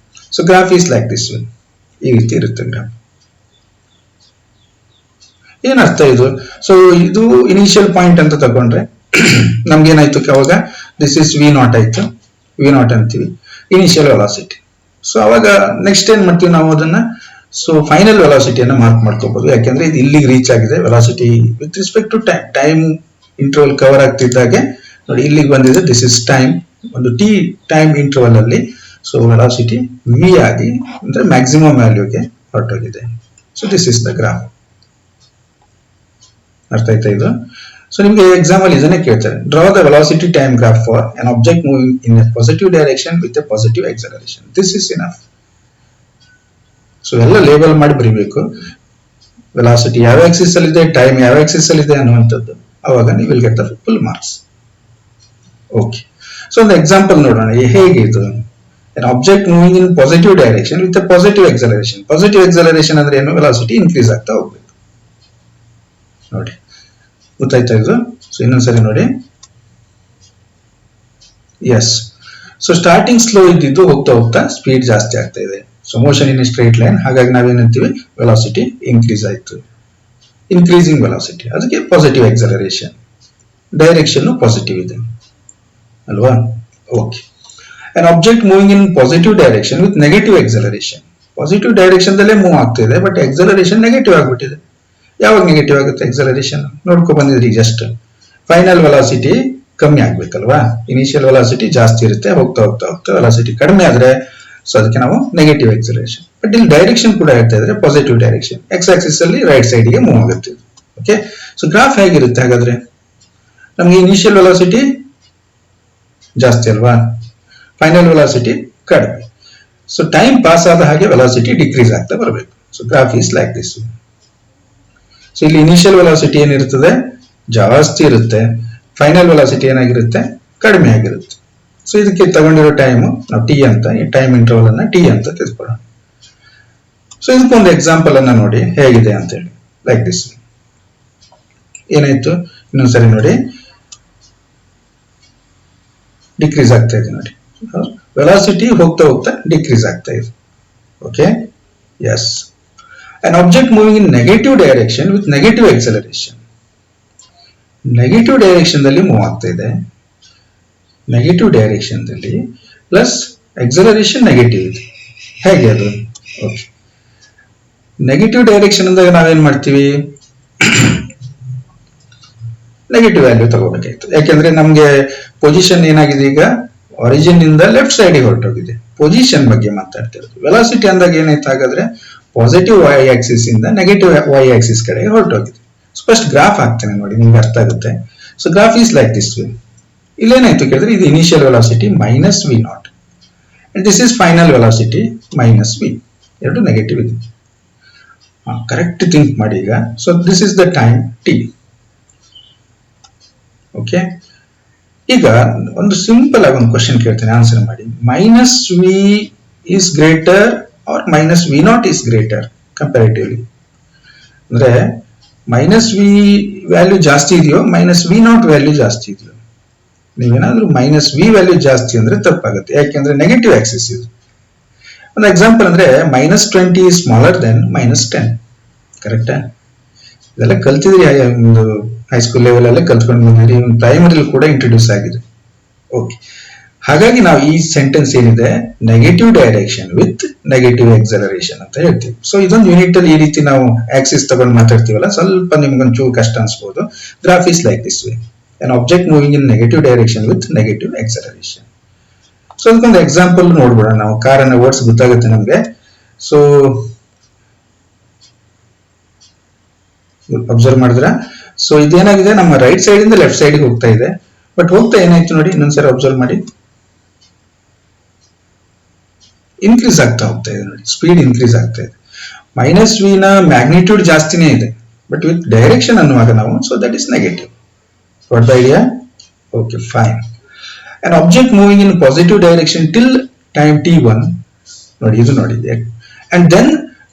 So graph is like this. ಈ ರೀತಿ ಇರುತ್ತೆ ಗ್ರಾಫ್. ಏನರ್ಥ ಇದು? ಸೊ ಇದು ಇನಿಷಿಯಲ್ ಪಾಯಿಂಟ್ ಅಂತ ತಗೊಂಡ್ರೆ ನಮ್ಗೆ ಏನಾಯ್ತು ಅವಾಗ? ದಿಸ್ ಇಸ್ ವಿ ನಾಟ್ ಆಯ್ತು, ವಿ ನಾಟ್ ಅಂತೀವಿ, ಇನಿಷಿಯಲ್ ವೆಲಾಸಿಟಿ. ಸೊ ಅವಾಗ ನೆಕ್ಸ್ಟ್ ಏನ್ ಮಾಡ್ತೀವಿ ನಾವು ಅದನ್ನ? ಸೊ ಫೈನಲ್ ವೆಲಾಸಿಟಿಯನ್ನು ಮಾರ್ಕ್ ಮಾಡ್ಕೋಬಹುದು, ಯಾಕೆಂದ್ರೆ ಇದು ಇಲ್ಲಿಗೆ ರೀಚ್ ಆಗಿದೆ. Velocity with respect to time interval cover ಆಗ್ತಿದ್ದಾಗೆ ನೋಡಿ ಇಲ್ಲಿಗೆ ಬಂದಿದೆ. ದಿಸ್ ಇಸ್ ಟೈಮ್, ಒಂದು ಟಿ ಟೈಮ್ ಇಂಟರ್ವಲ್ ಅಲ್ಲಿ ಸೊ ವೆಲಾಸಿಟಿ ವಿ ಆಗಿ ಅಂದ್ರೆ ಮ್ಯಾಕ್ಸಿಮಮ್ ವ್ಯಾಲ್ಯೂಗೆ ಹೊರಟೋಗಿದೆ. So this is the graph. ಅರ್ಥ ಆಯ್ತಾ ಇದು? ಸೊ ನಿಮಗೆ ಎಕ್ಸಾಮ್ ಅಲ್ಲಿ ಇದನ್ನೇ ಕೇಳ್ತಾರೆ, draw the velocity time graph for an object moving in a positive direction with a positive acceleration. This is enough. So ಎಲ್ಲ ಲೇಬಲ್ ಮಾಡಿ ಬರೀಬೇಕು. ವೆಲಾಸಿಟಿ ಯಾವ ಆಕ್ಸಿಸ್ ಅಲ್ಲಿ ಇದೆ, ಟೈಮ್ ಯಾವ ಆಕ್ಸಿಸ್ ಅಲ್ಲಿ ಇದೆ ಅನ್ನುವಂಥದ್ದು. ಅವಾಗ ನೀವು will get the full marks. Okay, so ಒಂದು ಎಕ್ಸಾಂಪಲ್ ನೋಡೋಣ ಹೇಗೆ ಇದು. an object moving in positive direction with a positive acceleration. Positive acceleration ಅಂದ್ರೆ ಏನು? ವೆಲಾಸಿಟಿ ಇನ್ಕ್ರೀಸ್ ಆಗ್ತಾ ಹೋಗ್ಬೇಕು. ನೋಡಿ ಗೊತ್ತಾಯ್ತಾ ಇದು? ಸೊ ಇನ್ನೊಂದ್ಸರಿ ನೋಡಿ. ಎಸ್, ಸೊ ಸ್ಟಾರ್ಟಿಂಗ್ ಸ್ಲೋ ಇದ್ದಿದ್ದು ಹೋಗ್ತಾ ಹೋಗ್ತಾ ಸ್ಪೀಡ್ ಜಾಸ್ತಿ ಆಗ್ತಾ ಇದೆ. So motion in straight line, ಹಾಗಾಗಿ ನಾವೇನಂತೀವಿ ವೆಲಾಸಿಟಿ ಇನ್ಕ್ರೀಸ್ ಆಯ್ತು. ಇನ್ಕ್ರೀಸಿಂಗ್ ವೆಲಾಸಿಟಿ, ಅದಕ್ಕೆ ಪಾಸಿಟಿವ್ ಎಕ್ಸಲರೇಷನ್. ಡೈರೆಕ್ಷನ್ ಪಾಸಿಟಿವ್ ಇದೆ ಅಲ್ವಾ? Okay. An object moving in positive direction with negative acceleration. Positive direction ದಲ್ಲೇ ಮೂವ್ ಆಗ್ತಾ ಇದೆ, ಬಟ್ ಎಕ್ಸಲರೇಷನ್ ನೆಗೆಟಿವ್ ಆಗ್ಬಿಟ್ಟಿದೆ. ಯಾವಾಗ ನೆಗೆಟಿವ್ ಆಗುತ್ತೆ ಎಕ್ಸಲರೇಷನ್? ನೋಡ್ಕೊ ಬಂದಿದ್ರಿ ಜಸ್ಟ್. ಫೈನಲ್ ವೆಲಾಸಿಟಿ ಕಮ್ಮಿ ಆಗ್ಬೇಕಲ್ವಾ? ಇನಿಷಿಯಲ್ ವೆಲಾಸಿಟಿ ಜಾಸ್ತಿ ಇರುತ್ತೆ, ಹೋಗ್ತಾ ಹೋಗ್ತಾ ಹೋಗ್ತಾ ವೆಲಾಸಿಟಿ ಕಡಿಮೆ ಆದ್ರೆ ಸೊ ಅದಕ್ಕೆ ನಾವು ನೆಗೆಟಿವ್ ಎಕ್ಸಲರೇಷನ್. ಬಟ್ ಇಲ್ಲಿ ಡೈರೆಕ್ಷನ್ ಕೂಡ ಹೇಳ್ತಾ ಇದ್ರೆ ಪಾಸಿಟಿವ್ ಡೈರೆಕ್ಷನ್. ಎಕ್ಸ್ ಆಕ್ಸಿಸ್ ಅಲ್ಲಿ ರೈಟ್ ಸೈಡ್ ಗೆ ಮೂವ್ ಆಗುತ್ತೆ. ಓಕೆ, ಸೊ ಗ್ರಾಫ್ ಹೇಗಿರುತ್ತೆ ಹಾಗಾದ್ರೆ? ನಮ್ಗೆ ಇನಿಷಿಯಲ್ ವೆಲಾಸಿಟಿ ಜಾಸ್ತಿ ಅಲ್ವಾ, ಫೈನಲ್ ವೆಲಾಸಿಟಿ ಕಡಿಮೆ. ಸೊ ಟೈಮ್ ಪಾಸ್ ಆದ ಹಾಗೆ ವೆಲಾಸಿಟಿ ಡಿಕ್ರೀಸ್ ಆಗ್ತಾ ಬರಬೇಕು. So graph is like this. So ಇಲ್ಲಿ ಇನಿಷಿಯಲ್ ವೆಲಾಸಿಟಿ ಏನಿರುತ್ತದೆ ಜಾಸ್ತಿ ಇರುತ್ತೆ, ಫೈನಲ್ ವೆಲಾಸಿಟಿ ಏನಾಗಿರುತ್ತೆ ಕಡಿಮೆ ಆಗಿರುತ್ತೆ. ಸೊ ಇದಕ್ಕೆ ತಗೊಂಡಿರೋ ಟೈಮ್ ನಾವು ಟಿ ಅಂತ, ಈ ಟೈಮ್ ಇಂಟರ್ವಲ್ ಅನ್ನ ಟಿ ಅಂತ ತೆಗೆದುಕೊಳ್ಳೋಣ. ಸೊ ಇದಕ್ಕೊಂದು ಎಕ್ಸಾಂಪಲ್ ಅನ್ನ ನೋಡಿ ಹೇಗಿದೆ ಅಂತ ಹೇಳಿ. Like this. ಏನಾಯ್ತು ಇನ್ನೊಂದ್ಸರಿ ನೋಡಿ. ಡಿಕ್ರೀಸ್ ಆಗ್ತಾ ಇದೆ ನೋಡಿ, ವೆಲಾಸಿಟಿ ಹೋಗ್ತಾ ಹೋಗ್ತಾ ಡಿಕ್ರೀಸ್ ಆಗ್ತಾ ಇದೆ. Okay, yes. An object moving in negative direction with negative acceleration. Negative direction ದಲ್ಲಿ ಮೂವ್ ಆಗ್ತಾ ಇದೆ, ನೆಗೆಟಿವ್ ಡೈರೆಕ್ಷನ್ ದಲ್ಲಿ ಪ್ಲಸ್ ಎಕ್ಸಲರೇಷನ್ ನೆಗೆಟಿವ್ ಇದೆ. ಹೇಗೆ ಅದು? ಓಕೆ, ನೆಗೆಟಿವ್ ಡೈರೆಕ್ಷನ್ ಅಂದಾಗ ನಾವೇನ್ ಮಾಡ್ತೀವಿ, ನೆಗೆಟಿವ್ ವ್ಯಾಲ್ಯೂ ತಗೋಬೇಕಾಯ್ತು. ಯಾಕೆಂದ್ರೆ ನಮ್ಗೆ ಪೊಸಿಷನ್ ಏನಾಗಿದೆ ಈಗ, ಆರಿಜಿನ್ ಇಂದ ಲೆಫ್ಟ್ ಸೈಡ್ ಹೊರಟೋಗಿದೆ. ಪೊಸಿಷನ್ ಬಗ್ಗೆ ಮಾತಾಡ್ತಿರೋದು. ವೆಲಾಸಿಟಿ ಅಂದಾಗ ಏನಾಯ್ತು ಹಾಗಾದ್ರೆ ಪಾಸಿಟಿವ್ ವೈ ಆಕ್ಸಿಸ್ ಇಂದ ನೆಗೆಟಿವ್ ವೈ ಆಕ್ಸಿಸ್ ಕಡೆ ಹೊರಟೋಗಿದೆ. ಫಸ್ಟ್ ಗ್ರಾಫ್ ಹಾಕ್ತೇನೆ ನೋಡಿ, ನಿಮ್ಗೆ ಅರ್ಥ ಆಗುತ್ತೆ. So graph is like this way. ಇಲ್ಲೇನಾಯ್ತು ಕೇಳಿದ್ರೆ ಇದು initial velocity minus v naught and this is final velocity minus v. ಎರಡು ನೆಗೆಟಿವ್ ಇದೆ. ಕರೆಕ್ಟ್ ಥಿಂಕ್ ಮಾಡಿ ಈಗ. So this is the time t. Okay, ಈಗ ಒಂದು ಸಿಂಪಲ್ ಆಗಿ ಒಂದು ಕ್ವಶನ್ ಕೇಳ್ತೇನೆ, ಆನ್ಸರ್ ಮಾಡಿ. Minus v is greater or minus v naught is greater comparatively? ಅಂದ್ರೆ ಮೈನಸ್ ವಿ ವ್ಯಾಲ್ಯೂ ಜಾಸ್ತಿ ಇದೆಯೋ ಮೈನಸ್ ವಿ ನಾಟ್ ವ್ಯಾಲ್ಯೂ ಜಾಸ್ತಿ ಇದೆಯೋ? ನೀವೇನಾದ್ರೂ ಮೈನಸ್ ವಿ ವ್ಯಾಲ್ಯೂ ಜಾಸ್ತಿ ಅಂದ್ರೆ ತಪ್ಪಾಗುತ್ತೆ, ಯಾಕೆಂದ್ರೆ ನೆಗೆಟಿವ್ ಆಕ್ಸಿಸ್ ಇದು. ಒಂದು ಎಕ್ಸಾಂಪಲ್ ಅಂದ್ರೆ -20 is smaller than -10. ಕರೆಕ್ಟಾ? ಇದೆಲ್ಲ ಕಲ್ತಿದ್ರಿ, ಒಂದು ಹೈಸ್ಕೂಲ್ ಲೆವೆಲ್ ಅಲ್ಲೇ ಕಲ್ತ್ಕೊಂಡು ಬಂದಿರಿ, ಪ್ರೈಮರಿ ಕೂಡ ಇಂಟ್ರೊಡ್ಯೂಸ್ ಆಗಿದೆ. ಓಕೆ, ಹಾಗಾಗಿ ನಾವು ಈ ಸೆಂಟೆನ್ಸ್ ಏನಿದೆ negative direction with negative acceleration ಅಂತ ಹೇಳ್ತೀವಿ. ಸೊ ಇದೊಂದು ಯೂನಿಟ್ ಅಲ್ಲಿ ಈ ರೀತಿ ನಾವು ಆಕ್ಸಿಸ್ ತಗೊಂಡು ಮಾತಾಡ್ತೀವಲ್ಲ, ಸ್ವಲ್ಪ ನಿಮ್ಗೊಂಚೂರು ಕಷ್ಟ ಅನ್ಸ್ಬೋದು. Graph is like this way. an object moving in negative direction with negative acceleration. So ಅದಕ್ಕೊಂದು ಎಕ್ಸಾಂಪಲ್ ನೋಡ್ಬಿಡೋಣ ನಾವು. ಕಾರನ್ನ ಓಡಿಸಿ ಗೊತ್ತಾಗುತ್ತೆ ನಮ್ಗೆ. ಸೊ ಅಬ್ಸರ್ವ್ ಮಾಡಿದ್ರ? ಸೊ ಇದೇನಾಗಿದೆ, ನಮ್ಮ ರೈಟ್ ಸೈಡ್ ಇಂದ ಲೆಫ್ಟ್ ಸೈಡ್ ಹೋಗ್ತಾ ಇದೆ. ಬಟ್ ಹೋಗ್ತಾ ಏನಾಯ್ತು ನೋಡಿ, ಇನ್ನೊಂದ್ಸರಿ ಅಬ್ಸರ್ವ್ ಮಾಡಿ. ಇನ್ಕ್ರೀಸ್ ಆಗ್ತಾ ಹೋಗ್ತಾ ಇದೆ ನೋಡಿ, ಸ್ಪೀಡ್ ಇನ್ಕ್ರೀಸ್ ಆಗ್ತಾ ಇದೆ. ಮೈನಸ್ ವಿ ನ ಮ್ಯಾಗ್ನಿಟ್ಯೂಡ್ ಜಾಸ್ತಿನೇ ಇದೆ, ಬಟ್ ವಿತ್ ಡೈರೆಕ್ಷನ್ ಅನ್ನುವಾಗ ನಾವು, so that is negative. What the idea? Okay, fine. An object moving in positive direction till time t1, ನೋಡಿ ಇದು ನೋಡಿ, and then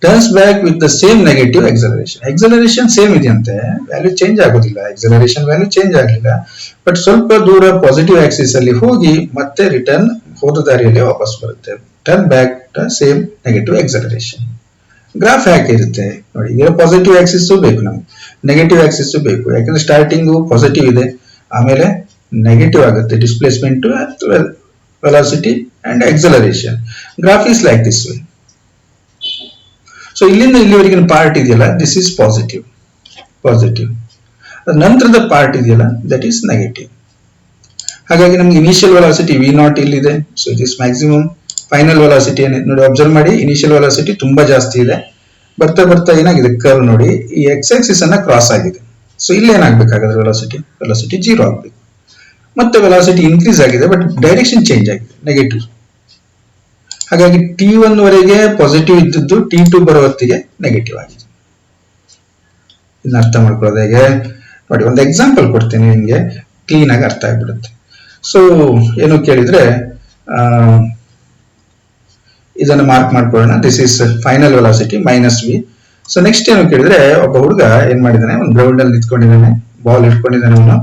turns back with the same negative acceleration. Acceleration same ಇದೆಯಂತೆ, ವ್ಯಾಲ್ಯೂ ಚೇಂಜ್ ಆಗೋದಿಲ್ಲ, acceleration ವ್ಯಾಲ್ಯೂ ಚೇಂಜ್ ಆಗಲಿಲ್ಲ. ಬಟ್ ಸ್ವಲ್ಪ ದೂರ ಪಾಸಿಟಿವ್ ಆಕ್ಸಿಸ್ ಅಲ್ಲಿ ಹೋಗಿ ಮತ್ತೆ ರಿಟರ್ನ್ ಹೋದ ದಾರಿಯಲ್ಲಿ ವಾಪಸ್ ಬರುತ್ತೆ. Turn back the same negative acceleration. Graph ಯಾಕಿರುತ್ತೆ ನೋಡಿ, ಈಗ ಪಾಸಿಟಿವ್ ಆಕ್ಸಿಸ್ ಬೇಕು ನಮ್ಗೆ, ನೆಗೆಟಿವ್ ಆಕ್ಸಿಸ್ ಬೇಕು. ಯಾಕಂದ್ರೆ ಸ್ಟಾರ್ಟಿಂಗು ಪಾಸಿಟಿವ್ ಇದೆ, ಆಮೇಲೆ ನೆಗೆಟಿವ್ ಆಗುತ್ತೆ. Displacement, velocity and acceleration. Graph is like this way. So ಇಲ್ಲಿಂದ ಇಲ್ಲಿವರೆಗಿನ ಪಾರ್ಟ್ ಇದೆಯಲ್ಲ ದಿಸ್ ಇಸ್ ಪಾಸಿಟಿವ್. ನಂತರದ ಪಾರ್ಟ್ ಇದೆಯಲ್ಲ ದಟ್ ಈಸ್ ನೆಗೆಟಿವ್. ಹಾಗಾಗಿ ನಮ್ಗೆ ಇನಿಷಿಯಲ್ ವೆಲಾಸಿಟಿ v0 ಇಲ್ಲಿದೆ. So it is maximum. Final velocity ನೋಡಿ, ಅಬ್ಸರ್ವ್ ಮಾಡಿ, ಇನಿಷಿಯಲ್ ವೆಲಾಸಿಟಿ ತುಂಬಾ ಜಾಸ್ತಿ ಇದೆ. ಬರ್ತಾ ಬರ್ತಾ ಏನಾಗಿದೆ, ಕರ್ವ್ ನೋಡಿ ಈ ಎಕ್ಸ್ ಆಕ್ಸಿಸ್ ಅನ್ನ ಕ್ರಾಸ್ ಆಗಿದೆ. ಸೊ ಇಲ್ಲಿ ಏನಾಗಬೇಕಾದ್ರೆ ವೆಲಾಸಿಟಿ 0 ಆಗ್ಬೇಕು. ಮತ್ತೆ ವೆಲಾಸಿಟಿ ಇನ್ಕ್ರೀಸ್ ಆಗಿದೆ, ಬಟ್ ಡೈರೆಕ್ಷನ್ ಚೇಂಜ್ ಆಗಿದೆ, ನೆಗೆಟಿವ್. ಹಾಗಾಗಿ t1 ವರೆಗೆ ಪಾಸಿಟಿವ್ ಇದ್ದದ್ದು t2 ಬರೋ ಹೊತ್ತಿಗೆ ನೆಗೆಟಿವ್ ಆಗಿದೆ. ಇದನ್ನ ಅರ್ಥ ಮಾಡ್ಕೊಳ್ಳೋದು ಹೇಗೆ ನೋಡಿ, ಒಂದು ಎಕ್ಸಾಂಪಲ್ ಕೊಡ್ತೀನಿ ನಿಮಗೆ, ಕ್ಲೀನ್ ಆಗಿ ಅರ್ಥ ಆಗ್ಬಿಡುತ್ತೆ. ಸೊ ಏನು ಕೇಳಿದ್ರೆ ಇದನ್ನು ಮಾರ್ಕ್ ಮಾಡ್ಕೊಳ್ಳೋಣ. This is final velocity -v. So next ಏನು ಕೇಳಿದ್ರೆ, ಒಬ್ಬ ಹುಡುಗ ಏನ್ ಮಾಡಿದಾನೆ, ಒಂದು ಗ್ರೌಂಡ್ ಅಲ್ಲಿ ನಿಂತ್ಕೊಂಡಿದ್ದಾನೆ, ಬಾಲ್ ಇಟ್ಕೊಂಡಿದ್ದಾನೆ ಅವನು.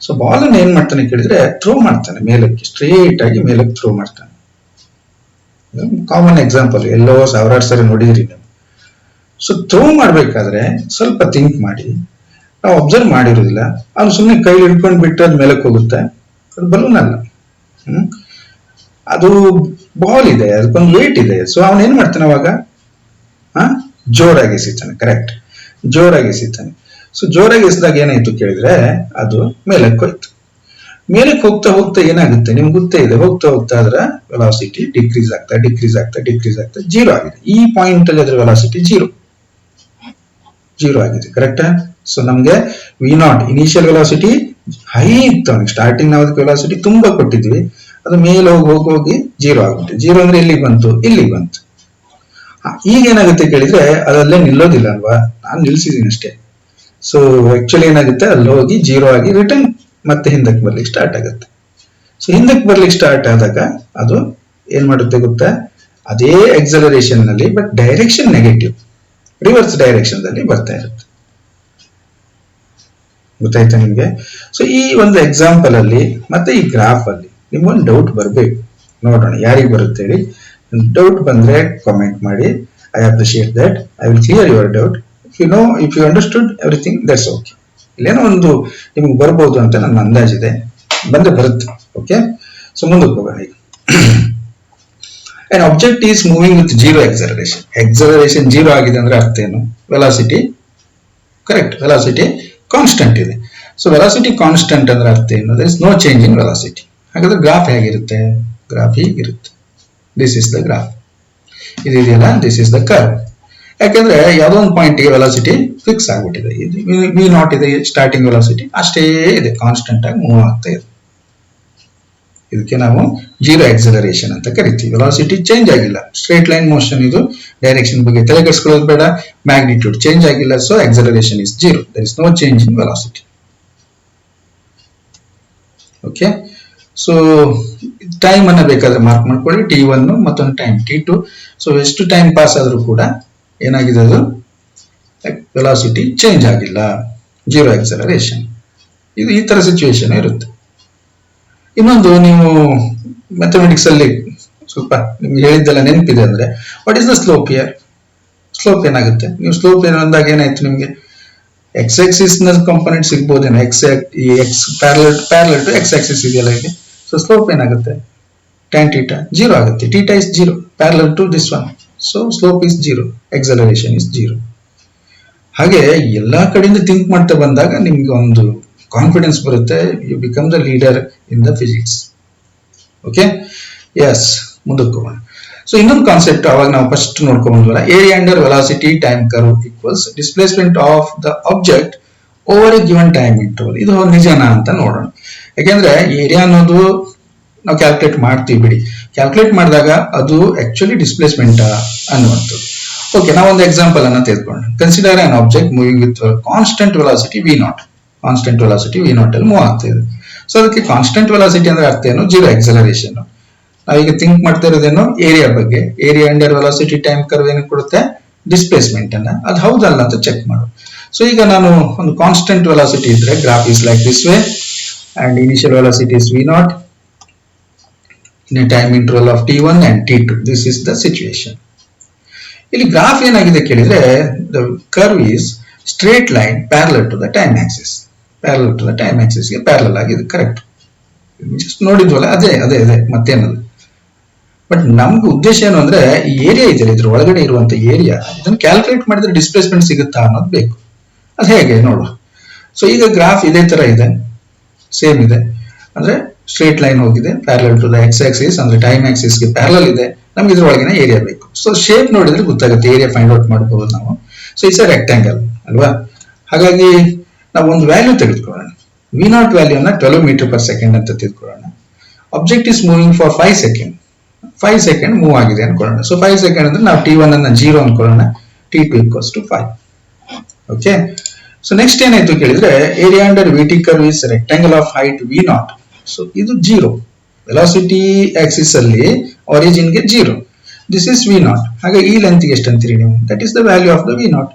ಸೊ ಬಾಲ್ ಅನ್ನು ಏನ್ ಮಾಡ್ತಾನೆ ಕೇಳಿದ್ರೆ ಥ್ರೋ ಮಾಡ್ತಾನೆ ಮೇಲಕ್ಕೆ, ಸ್ಟ್ರೇಟ್ ಆಗಿ ಮೇಲಕ್ಕೆ ಥ್ರೋ ಮಾಡ್ತಾನೆ. ಕಾಮನ್ ಎಕ್ಸಾಂಪಲ್, ಎಲ್ಲೋ ಸಾವಿರಾರು ಸರಿ ನೋಡಿದ್ರಿ ನೀವು. ಸೊ ಥ್ರೋ ಮಾಡ್ಬೇಕಾದ್ರೆ ಸ್ವಲ್ಪ ಥಿಂಕ್ ಮಾಡಿ, ನಾವು ಅಬ್ಸರ್ವ್ ಮಾಡಿರೋದಿಲ್ಲ, ಅವ್ನು ಸುಮ್ಮನೆ ಕೈ ಹಿಡ್ಕೊಂಡು ಬಿಟ್ಟು ಅದು ಮೇಲಕ್ಕೆ ಹೋಗುತ್ತೆ, ಅದು ಬಲೂನ್ ಅಲ್ಲ, ಅದು ಬಾಲ್ ಇದೆ, ಅದಕ್ಕೊಂದು ವೇಟ್ ಇದೆ. ಸೊ ಅವನ್ ಏನ್ ಮಾಡ್ತಾನೆ ಅವಾಗ, ಜೋರಾಗಿ ಎಸಿತಾನೆ. ಕರೆಕ್ಟ್, ಜೋರಾಗಿ ಎಸಿತಾನೆ. ಸೊ ಜೋರಾಗಿ ಎಸಿದಾಗ ಏನಾಯ್ತು ಕೇಳಿದ್ರೆ ಅದು ಮೇಲಕ್ಕೆ ಹೋಯ್ತು. ಮೇಲಕ್ಕೆ ಹೋಗ್ತಾ ಹೋಗ್ತಾ ಏನಾಗುತ್ತೆ ನಿಮ್ಗೆ ಗೊತ್ತೇ ಇದೆ, ಹೋಗ್ತಾ ಹೋಗ್ತಾ ಅದರ ವೆಲಾಸಿಟಿ ಡಿಕ್ರೀಸ್ ಆಗ್ತಾ 0 ಆಗಿದೆ. ಈ ಪಾಯಿಂಟ್ ಅಲ್ಲಿ ಅದರ ವೆಲಾಸಿಟಿ ಜೀರೋ ಆಗಿದೆ. ಕರೆಕ್ಟಾ? ಸೊ ನಮ್ಗೆ v0 ಇನಿಷಿಯಲ್ ವೆಲಾಸಿಟಿ ಹೈ ಇತ್ತು, ಸ್ಟಾರ್ಟಿಂಗ್ ನಾವು ಅದಕ್ಕೆ ವೆಲಾಸಿಟಿ ತುಂಬಾ ಕೊಟ್ಟಿದ್ವಿ, ಅದು ಮೇಲೆ ಹೋಗಿ 0 ಆಗುತ್ತೆ. 0 ಅಂದ್ರೆ ಇಲ್ಲಿಗೆ ಬಂತು. ಈಗ ಏನಾಗುತ್ತೆ ಕೇಳಿದ್ರೆ ಅದಲ್ಲೇ ನಿಲ್ಲೋದಿಲ್ಲ ಅಲ್ವಾ, ನಾನು ನಿಲ್ಸಿದೀನಿ ಅಷ್ಟೇ. ಸೊ ಆಕ್ಚುಲಿ ಏನಾಗುತ್ತೆ, ಅಲ್ಲಿ ಹೋಗಿ 0 ಆಗಿ ರಿಟರ್ನ್ ಮತ್ತೆ ಹಿಂದಕ್ಕೆ ಬರ್ಲಿಕ್ಕೆ ಸ್ಟಾರ್ಟ್ ಆಗುತ್ತೆ. ಸೊ ಹಿಂದಕ್ಕೆ ಬರ್ಲಿಕ್ಕೆ ಸ್ಟಾರ್ಟ್ ಆದಾಗ ಅದು ಏನ್ ಮಾಡುತ್ತೆ ಗೊತ್ತಾ, ಅದೇ ಎಕ್ಸಲರೇಷನ್ ನಲ್ಲಿ but direction negative, reverse direction ದಲ್ಲಿ ಬರ್ತಾ ಇರುತ್ತೆ. ಗೊತ್ತಾಯ್ತಾ ನಿಮ್ಗೆ? ಸೊ ಈ ಒಂದು ಎಕ್ಸಾಂಪಲ್ ಅಲ್ಲಿ ಮತ್ತೆ ಈ ಗ್ರಾಫ್ ಅಲ್ಲಿ ನಿಮ್ಗೊಂದು ಡೌಟ್ ಬರ್ಬೇಕು, ನೋಡೋಣ ಯಾರಿಗೆ ಬರುತ್ತೆ ಹೇಳಿ. ಡೌಟ್ ಬಂದ್ರೆ ಕಾಮೆಂಟ್ ಮಾಡಿ. I appreciate that. I will clear your doubt. If you understood everything, that's okay. ಇಲ್ಲೇನೋ ಒಂದು ನಿಮ್ಗೆ ಬರ್ಬೋದು ಅಂತ ನನ್ನ ಅಂದಾಜಿದೆ, ಬಂದ್ರೆ ಬರುತ್ತೆ. ಓಕೆ, ಸೊ ಮುಂದಕ್ಕೆ ಹೋಗೋಣ. ಈಗ an object is moving with 0 acceleration. Acceleration 0 ಆಗಿದೆ ಅಂದ್ರೆ ಅರ್ಥ ಏನು, ವೆಲಾಸಿಟಿ ಕರೆಕ್ಟ್, ವೆಲಾಸಿಟಿ ಕಾನ್ಸ್ಟೆಂಟ್ ಇದೆ. ಸೊ ವೆಲಾಸಿಟಿ ಕಾನ್ಸ್ಟೆಂಟ್ ಅಂದ್ರೆ ಅರ್ಥ ಏನು, there is no change in velocity. ಹಾಗಾದ್ರೆ ಗ್ರಾಫ್ ಹೇಗಿರುತ್ತೆ, ಗ್ರಾಫ್ ಹೀಗಿರುತ್ತೆ. ದಿಸ್ ಇಸ್ ದ ಗ್ರಾಫ್, ಇದೆಯಲ್ಲ, ದಿಸ್ ಇಸ್ ದ ಕರ್ವ್. ಯಾಕಂದ್ರೆ ಯಾವುದೋ ಒಂದು ಪಾಯಿಂಟ್ಗೆ ವೆಲಾಸಿಟಿ ಫಿಕ್ಸ್ ಆಗ್ಬಿಟ್ಟಿದೆ. v0 ಇದೆ ಸ್ಟಾರ್ಟಿಂಗ್ ವೆಲಾಸಿಟಿ, ಅಷ್ಟೇ ಇದೆ, ಕಾನ್ಸ್ಟೆಂಟ್ ಆಗಿ ಮೂವ್ ಆಗ್ತಾ ಇದೆ. ಇದಕ್ಕೆ ನಾವು 0 ಎಕ್ಸಲರೇಷನ್ ಅಂತ ಕರಿತೀವಿ. ವೆಲಾಸಿಟಿ ಚೇಂಜ್ ಆಗಿಲ್ಲ, ಸ್ಟ್ರೇಟ್ ಲೈನ್ ಮೋಷನ್, ಇದು ಡೈರೆಕ್ಷನ್ ಬಗ್ಗೆ ತಲೆ ಕೆಡಿಸ್ಕೊಳ್ಳೋದು ಬೇಡ, ಮ್ಯಾಗ್ನಿಟ್ಯೂಡ್ ಚೇಂಜ್ ಆಗಿಲ್ಲ. So acceleration is 0, there is no change in velocity. Okay, so time ಅನ್ನ ಬೇಕಾದ್ರೆ ಮಾರ್ಕ್ ಮಾಡ್ಕೊಳ್ಳಿ, t1 ಮತ್ತೊಂದು ಟೈಮ್ t2. ಸೊ ಎಷ್ಟು ಟೈಮ್ ಪಾಸ್ ಆದ್ರೂ ಕೂಡ ಏನಾಗಿದೆ, ಅದು ವೆಲಾಸಿಟಿ ಚೇಂಜ್ ಆಗಿಲ್ಲ, 0 ಎಕ್ಸಲರೇಷನ್. ಇದು ಈ ತರ ಸಿಚುವೇಶನ್ ಇರುತ್ತೆ. ಇನ್ನೊಂದು, ನೀವು ಮ್ಯಾಥಮೆಟಿಕ್ಸ್ ಅಲ್ಲಿ ಸ್ವಲ್ಪ ನಿಮ್ಗೆ ಹೇಳಿದ್ದೆಲ್ಲ ನೆನಪಿದೆ ಅಂದ್ರೆ, what is the slope here? Slope ಏನಾಗುತ್ತೆ, ನೀವು ಸ್ಲೋಪ್ ಏನು ಅಂದಾಗ ಏನಾಯ್ತು ನಿಮ್ಗೆ, ಎಕ್ಸ್ ಆಕ್ಸಿಸ್ ನ ಕಾಂಪೊನೆಂಟ್ ಸಿಗ್ಬೋದೇನೋ, x parallel to x axis ಇದೆಯಲ್ಲ ಇಲ್ಲಿ. ಸೊ ಸ್ಲೋಪ್ ಏನಾಗುತ್ತೆ, tan θ 0 ಆಗುತ್ತೆ, θ is 0 parallel to this one. So slope is 0, acceleration is 0. ಹಾಗೆ ಎಲ್ಲಾ ಕಡೆಯಿಂದ ಥಿಂಕ್ ಮಾಡ್ತಾ ಬಂದಾಗ ನಿಮ್ಗೆ ಒಂದು ಕಾನ್ಫಿಡೆನ್ಸ್ ಬರುತ್ತೆ, you become the leader in the physics. Okay, yes, ಮುಂದಕ್ಕೆ ಹೋಗೋಣ. ಸೊ ಇನ್ನೊಂದು ಕಾನ್ಸೆಪ್ಟ್ ಅವಾಗ ನಾವು ಫಸ್ಟ್ ನೋಡ್ಕೊಂಡ್ವಲ್ಲ, area under velocity time curve equals displacement of the object over a given time interval. ಇದು ನಿಜನಾ ಅಂತ ನೋಡೋಣ. ಯಾಕೆಂದ್ರೆ ಏರಿಯಾ ಅನ್ನೋದು ನಾವು ಕ್ಯಾಲ್ಕುಲೇಟ್ ಮಾಡ್ತೀವಿ ಬಿಡಿ, ಕ್ಯಾಲ್ಕುಲೇಟ್ ಮಾಡಿದಾಗ ಅದು ಆಕ್ಚುಲಿ ಡಿಸ್ಪ್ಲೇಸ್ಮೆಂಟ್ ಅನ್ನುವಂಥದ್ದು. ಓಕೆ, ನಾವೊಂದು ಎಕ್ಸಾಂಪಲ್ ಅನ್ನ ತೆಗೆದುಕೊಂಡು, consider on object moving with constant velocity v0. Constant velocity v0 ಅಲ್ಲಿ ಮೂವ್ ಆಗ್ತಾ ಇದೆ. ಸೊ ಅದಕ್ಕೆ ಕಾನ್ಸ್ಟೆಂಟ್ ವೆಲಾಸಿಟಿ ಅಂದ್ರೆ ಅರ್ಥ ಏನು, 0 ಎಕ್ಸಲರೇಷನ್. ನಾವೀಗ ಥಿಂಕ್ ಮಾಡ್ತಾ ಇರೋದೇನು, ಏರಿಯಾ ಬಗ್ಗೆ. Area under velocity time curve ಏನು ಕೊಡುತ್ತೆ, ಡಿಸ್ಪ್ಲೇಸ್ಮೆಂಟ್ ಅನ್ನ. ಅದು ಹೌದಲ್ಲ ಅಂತ ಚೆಕ್ ಮಾಡು. ಸೊ ಈಗ ನಾನು ಒಂದು ಕಾನ್ಸ್ಟೆಂಟ್ ವೆಲಾಸಿಟಿ ಇದ್ರೆ, graph is like this way and initial velocity is v0 in a time interval of t1 and t2. This is the situation. ಇಲ್ಲಿ ಗ್ರಾಫ್ ಏನಾಗಿದೆ ಕೇಳಿದ್ರೆ, the curve is straight line parallel to the time axis. Parallel to the time axis ಗೆ ಪ್ಯಾರಲಲ್ ಆಗಿದೆ. ಕರೆಕ್ಟ್, ಜಸ್ಟ್ ನೋಡಿದ್ವಲ್ಲ, ಅದೇ ಮತ್ತೇನದು. ಬಟ್ ನಮ್ಗೆ ಉದ್ದೇಶ ಏನು ಅಂದ್ರೆ ಈ ಏರಿಯಾ ಇದೆಯಲ್ಲ, ಇದ್ರ ಒಳಗಡೆ ಇರುವಂತ ಏರಿಯಾ, ಇದನ್ನು ಕ್ಯಾಲ್ಕುಲೇಟ್ ಮಾಡಿದ್ರೆ ಡಿಸ್ಪ್ಲೇಸ್ಮೆಂಟ್ ಸಿಗುತ್ತಾ ಅನ್ನೋದು ಬೇಕು. ಅದು ಹೇಗೆ ನೋಡುವ. ಸೊ ಈಗ ಗ್ರಾಫ್ ಇದೇ ತರ ಇದೆ, ಸೇಮ್ ಇದೆ, ಅಂದ್ರೆ ಸ್ಟ್ರೇಟ್ ಲೈನ್ ಹೋಗಿದೆ parallel to the X axis, ಅಂದ್ರೆ ಟೈಮ್ ಆಕ್ಸಿಸ್ ಗೆ ಪ್ಯಾರಲಲ್ ಇದೆ. ನಮ್ಗೆ ಇದ್ರೊಳಗಿನ ಏರಿಯಾ ಬೇಕು. ಸೊ ಶೇಪ್ ನೋಡಿದ್ರೆ ಗೊತ್ತಾಗುತ್ತೆ, ಏರಿಯಾ ಫೈಂಡ್ ಔಟ್ ಮಾಡಬಹುದು ನಾವು. ಸೊ ಇಟ್ಸ್ ಅ ರೆಕ್ಟಾಂಗಲ್ ಅಲ್ವಾ. ಹಾಗಾಗಿ ನಾವು ಒಂದು ವ್ಯಾಲ್ಯೂ ತೆಗೆದುಕೊಳ್ಳೋಣ. ವಿ ನಾಟ್ ವ್ಯಾಲ್ಯೂನ 12 ಮೀಟರ್ ಪರ್ ಸೆಕೆಂಡ್ ಅಂತ ತೆಗೆದುಕೊಳ್ಳೋಣ. Object is moving for 5 second. 5 second move ಆಗಿದೆ ಅನ್ಕೊಳ್ಳೋಣ. ಸೊ 5 ಸೆಕೆಂಡ್ ಅಂದ್ರೆ ನಾವು T1 ಅನ್ನ 0 ಅನ್ಕೊಳ್ಳೋಣ, T2 equals to 5. Okay. So next ಏನಾಯ್ತು ಕೇಳಿದ್ರೆ, area under VT curve is rectangle of height V naught. So ಇದು 0, ವೆಲಾಸಿಟಿ ಆಕ್ಸಿಸ್ ಅಲ್ಲಿ ಆರಿಜಿನ್ ಗೆ 0, ದಿಸ್ ಇಸ್ V ನಾಟ್. ಹಾಗೆ ಈ ಲೆಂತ್ ಗೆ ಎಷ್ಟು ಅಂತೀರಿ ನೀವು? That is the value of the V not.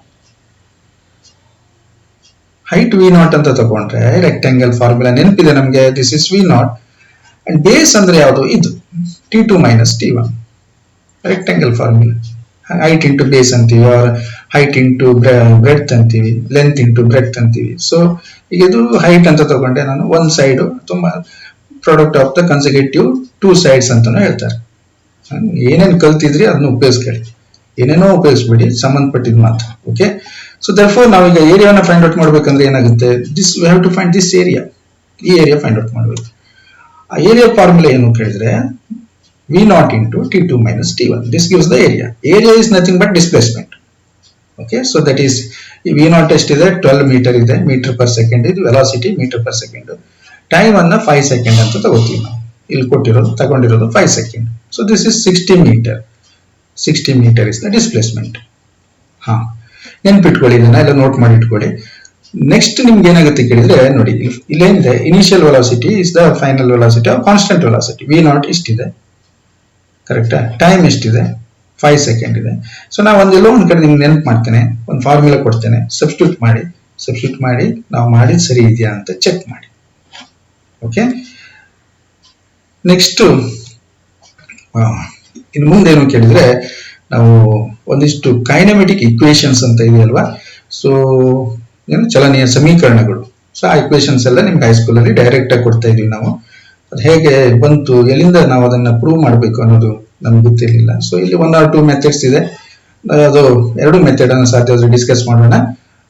Height V not ಅಂತ ತಗೊಂಡ್ರೆ ರೆಕ್ಟಾಂಗಲ್ ಫಾರ್ಮುಲಾ ನೆನಪಿದೆ ನಮಗೆ, this is V not. And base ಅಂದ್ರೆ ಯಾವುದು? ಇದು T2 minus T1, rectangle formula. Height into base ಅಂತೀವಿ, ಆರ್ ಹೈಟ್ ಇಂಟು ಬ್ರೆಡ್ತ್ ಅಂತೀವಿ, ಲೆಂತ್ ಇಂಟು ಬ್ರೆಡ್ತ್ ಅಂತೀವಿ. ಸೊ ಈಗ ಇದು ಹೈಟ್ ಅಂತ ತಗೊಂಡೆ ನಾನು, ಒಂದ್ ಸೈಡ್ ತುಂಬಾ product of the conservative 2 sides ಅಂತಾನು ಹೇಳ್ತಾರೆ. ಏನೇನು ಕಲ್ತಿದ್ರಿ ಅದನ್ನ ಉಪಯೋಗಿಸ್ಕೊಳ್ಳಿ, ಏನೇನೋ ಉಪಯೋಗಿಸ್ಬಿಡಿ, ಸಂಬಂಧಪಟ್ಟಿದ್ ಮಾತ್ರ. ಓಕೆ. ಸೊ ದರ್ಫೋರ್ ನಾವೀಗ ಏರಿಯಾನ ಫೈಂಡ್ ಔಟ್ ಮಾಡ್ಬೇಕಂದ್ರೆ ಏನಾಗುತ್ತೆ? This we have to find this area. ಈ ಏರಿಯಾ ಫೈಂಡ್ ಔಟ್ ಮಾಡಬೇಕು. ಆ ಏರಿಯಾ ಫಾರ್ಮುಲಾ ಏನು ಕೇಳಿದ್ರೆ V naught into T2 minus T1. This gives the area. Area is nothing but displacement. Okay, so that is V naught ಎಷ್ಟಿದೆ? 12 ಮೀಟರ್ ಇದೆ, ಮೀಟರ್ ಪರ್ ಸೆಕೆಂಡ್. ಇದು velocity meter per second. Time ಅನ್ನ 5 ಸೆಕೆಂಡ್ ಅಂತ ತಗೋತೀವಿ ನಾವು. ಇಲ್ಲಿ ಕೊಟ್ಟಿರೋದು ತಗೊಂಡಿರೋದು 5 second. So this is 60 meter. 60 meter is the displacement. ಹಾ, ನೆನ್ಪಿಟ್ಕೊಳ್ಳಿ, ಇದನ್ನ ಎಲ್ಲ ನೋಟ್ ಮಾಡಿ ಇಟ್ಕೊಳ್ಳಿ. ನೆಕ್ಸ್ಟ್ ನಿಮ್ಗೆ ಏನಾಗುತ್ತೆ ಕೇಳಿದ್ರೆ ನೋಡಿ, ಇಲ್ಲೇನಿದೆ, initial velocity is the final velocity of constant velocity. V naught ಇಷ್ಟಿದೆ, ಕರೆಕ್ಟಾ? ಟೈಮ್ ಎಷ್ಟಿದೆ? 5 ಸೆಕೆಂಡ್ ಇದೆ. ಸೊ ನಾವು ಒಂದೆಲ್ಲೋ ಒಂದ್ ಕಡೆ ನಿಮ್ಗೆ ನೆನಪು ಮಾಡ್ತೇನೆ, ಒಂದು ಫಾರ್ಮುಲಾ ಕೊಡ್ತೇನೆ, ಸಬ್ಸ್ಟಿಟ್ಯೂಟ್ ಮಾಡಿ ನಾವು ಮಾಡಿದ್ ಸರಿ ಇದೆಯಾ ಅಂತ ಚೆಕ್ ಮಾಡಿ. ಓಕೆ. ನೆಕ್ಸ್ಟ್ ಇನ್ನು ಮುಂದೆ ಏನು ಕೇಳಿದ್ರೆ, ನಾವು ಒಂದಿಷ್ಟು ಕೈನೆಮೆಟಿಕ್ ಇಕ್ವೇಶನ್ಸ್ ಅಂತ ಇದೆಯಲ್ವಾ, ಸೊ ಏನು ಚಲನೆಯ ಸಮೀಕರಣಗಳು. ಸೊ ಆ ಇಕ್ವೇಶನ್ಸ್ ಎಲ್ಲ ನಿಮ್ಗೆ ಹೈಸ್ಕೂಲ್ ಅಲ್ಲಿ ಡೈರೆಕ್ಟ್ ಆಗಿ ಕೊಡ್ತಾ ಇದೀವಿ ನಾವು. ಅದು ಹೇಗೆ ಬಂತು, ಎಲ್ಲಿಂದ ನಾವು ಅದನ್ನ ಪ್ರೂವ್ ಮಾಡಬೇಕು ಅನ್ನೋದು ನಮ್ಗೆ ಗೊತ್ತಿರಲಿಲ್ಲ. ಸೊ ಇಲ್ಲಿ 1 or 2 ಮೆಥಡ್ಸ್ ಇದೆ. ಅದು 2 ಮೆಥಡ್ ಅನ್ನು ಸಾಧ್ಯವಾದ್ರೆ ಡಿಸ್ಕಸ್ ಮಾಡೋಣ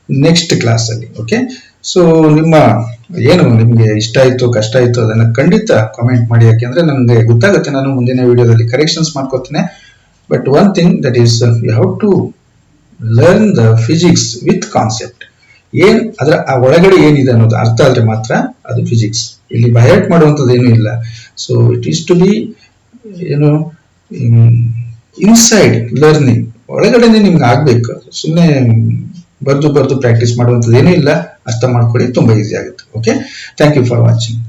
ನೆಕ್ಸ್ಟ್ ಕ್ಲಾಸ್ ಅಲ್ಲಿ. ಓಕೆ. ಸೊ ನಿಮ್ಮ ಏನು ನಿಮ್ಗೆ ಇಷ್ಟ ಆಯ್ತು ಕಷ್ಟ ಆಯ್ತು ಅದನ್ನ ಖಂಡಿತ ಕಾಮೆಂಟ್ ಮಾಡಿ, ಯಾಕೆಂದ್ರೆ ನನಗೆ ಗೊತ್ತಾಗುತ್ತೆ, ನಾನು ಮುಂದಿನ ವಿಡಿಯೋದಲ್ಲಿ ಕರೆಕ್ಷನ್ಸ್ ಮಾಡ್ಕೋತೀನಿ. But one thing that is you have to learn the physics with concept. ಅದರ ಆ ಒಳಗಡೆ ಏನಿದೆ ಅನ್ನೋದು ಅರ್ಥ ಆದ್ರೆ ಮಾತ್ರ ಅದು ಫಿಸಿಕ್ಸ್. ಇಲ್ಲಿ ಬಯಟ್ ಮಾಡುವಂಥದ್ದು ಏನೂ ಇಲ್ಲ. So it is to be ಏನು ಇನ್ಸೈಡ್ ಲರ್ನಿಂಗ್, ಒಳಗಡೆನೆ ನಿಮ್ಗೆ ಆಗ್ಬೇಕು. ಸುಮ್ಮನೆ ಬರ್ದು ಪ್ರಾಕ್ಟೀಸ್ ಮಾಡುವಂಥದ್ದು ಏನೂ ಇಲ್ಲ. ಅರ್ಥ ಮಾಡ್ಕೊಳ್ಳಿ, ತುಂಬಾ ಈಸಿ ಆಗುತ್ತೆ. Okay. Thank you for watching.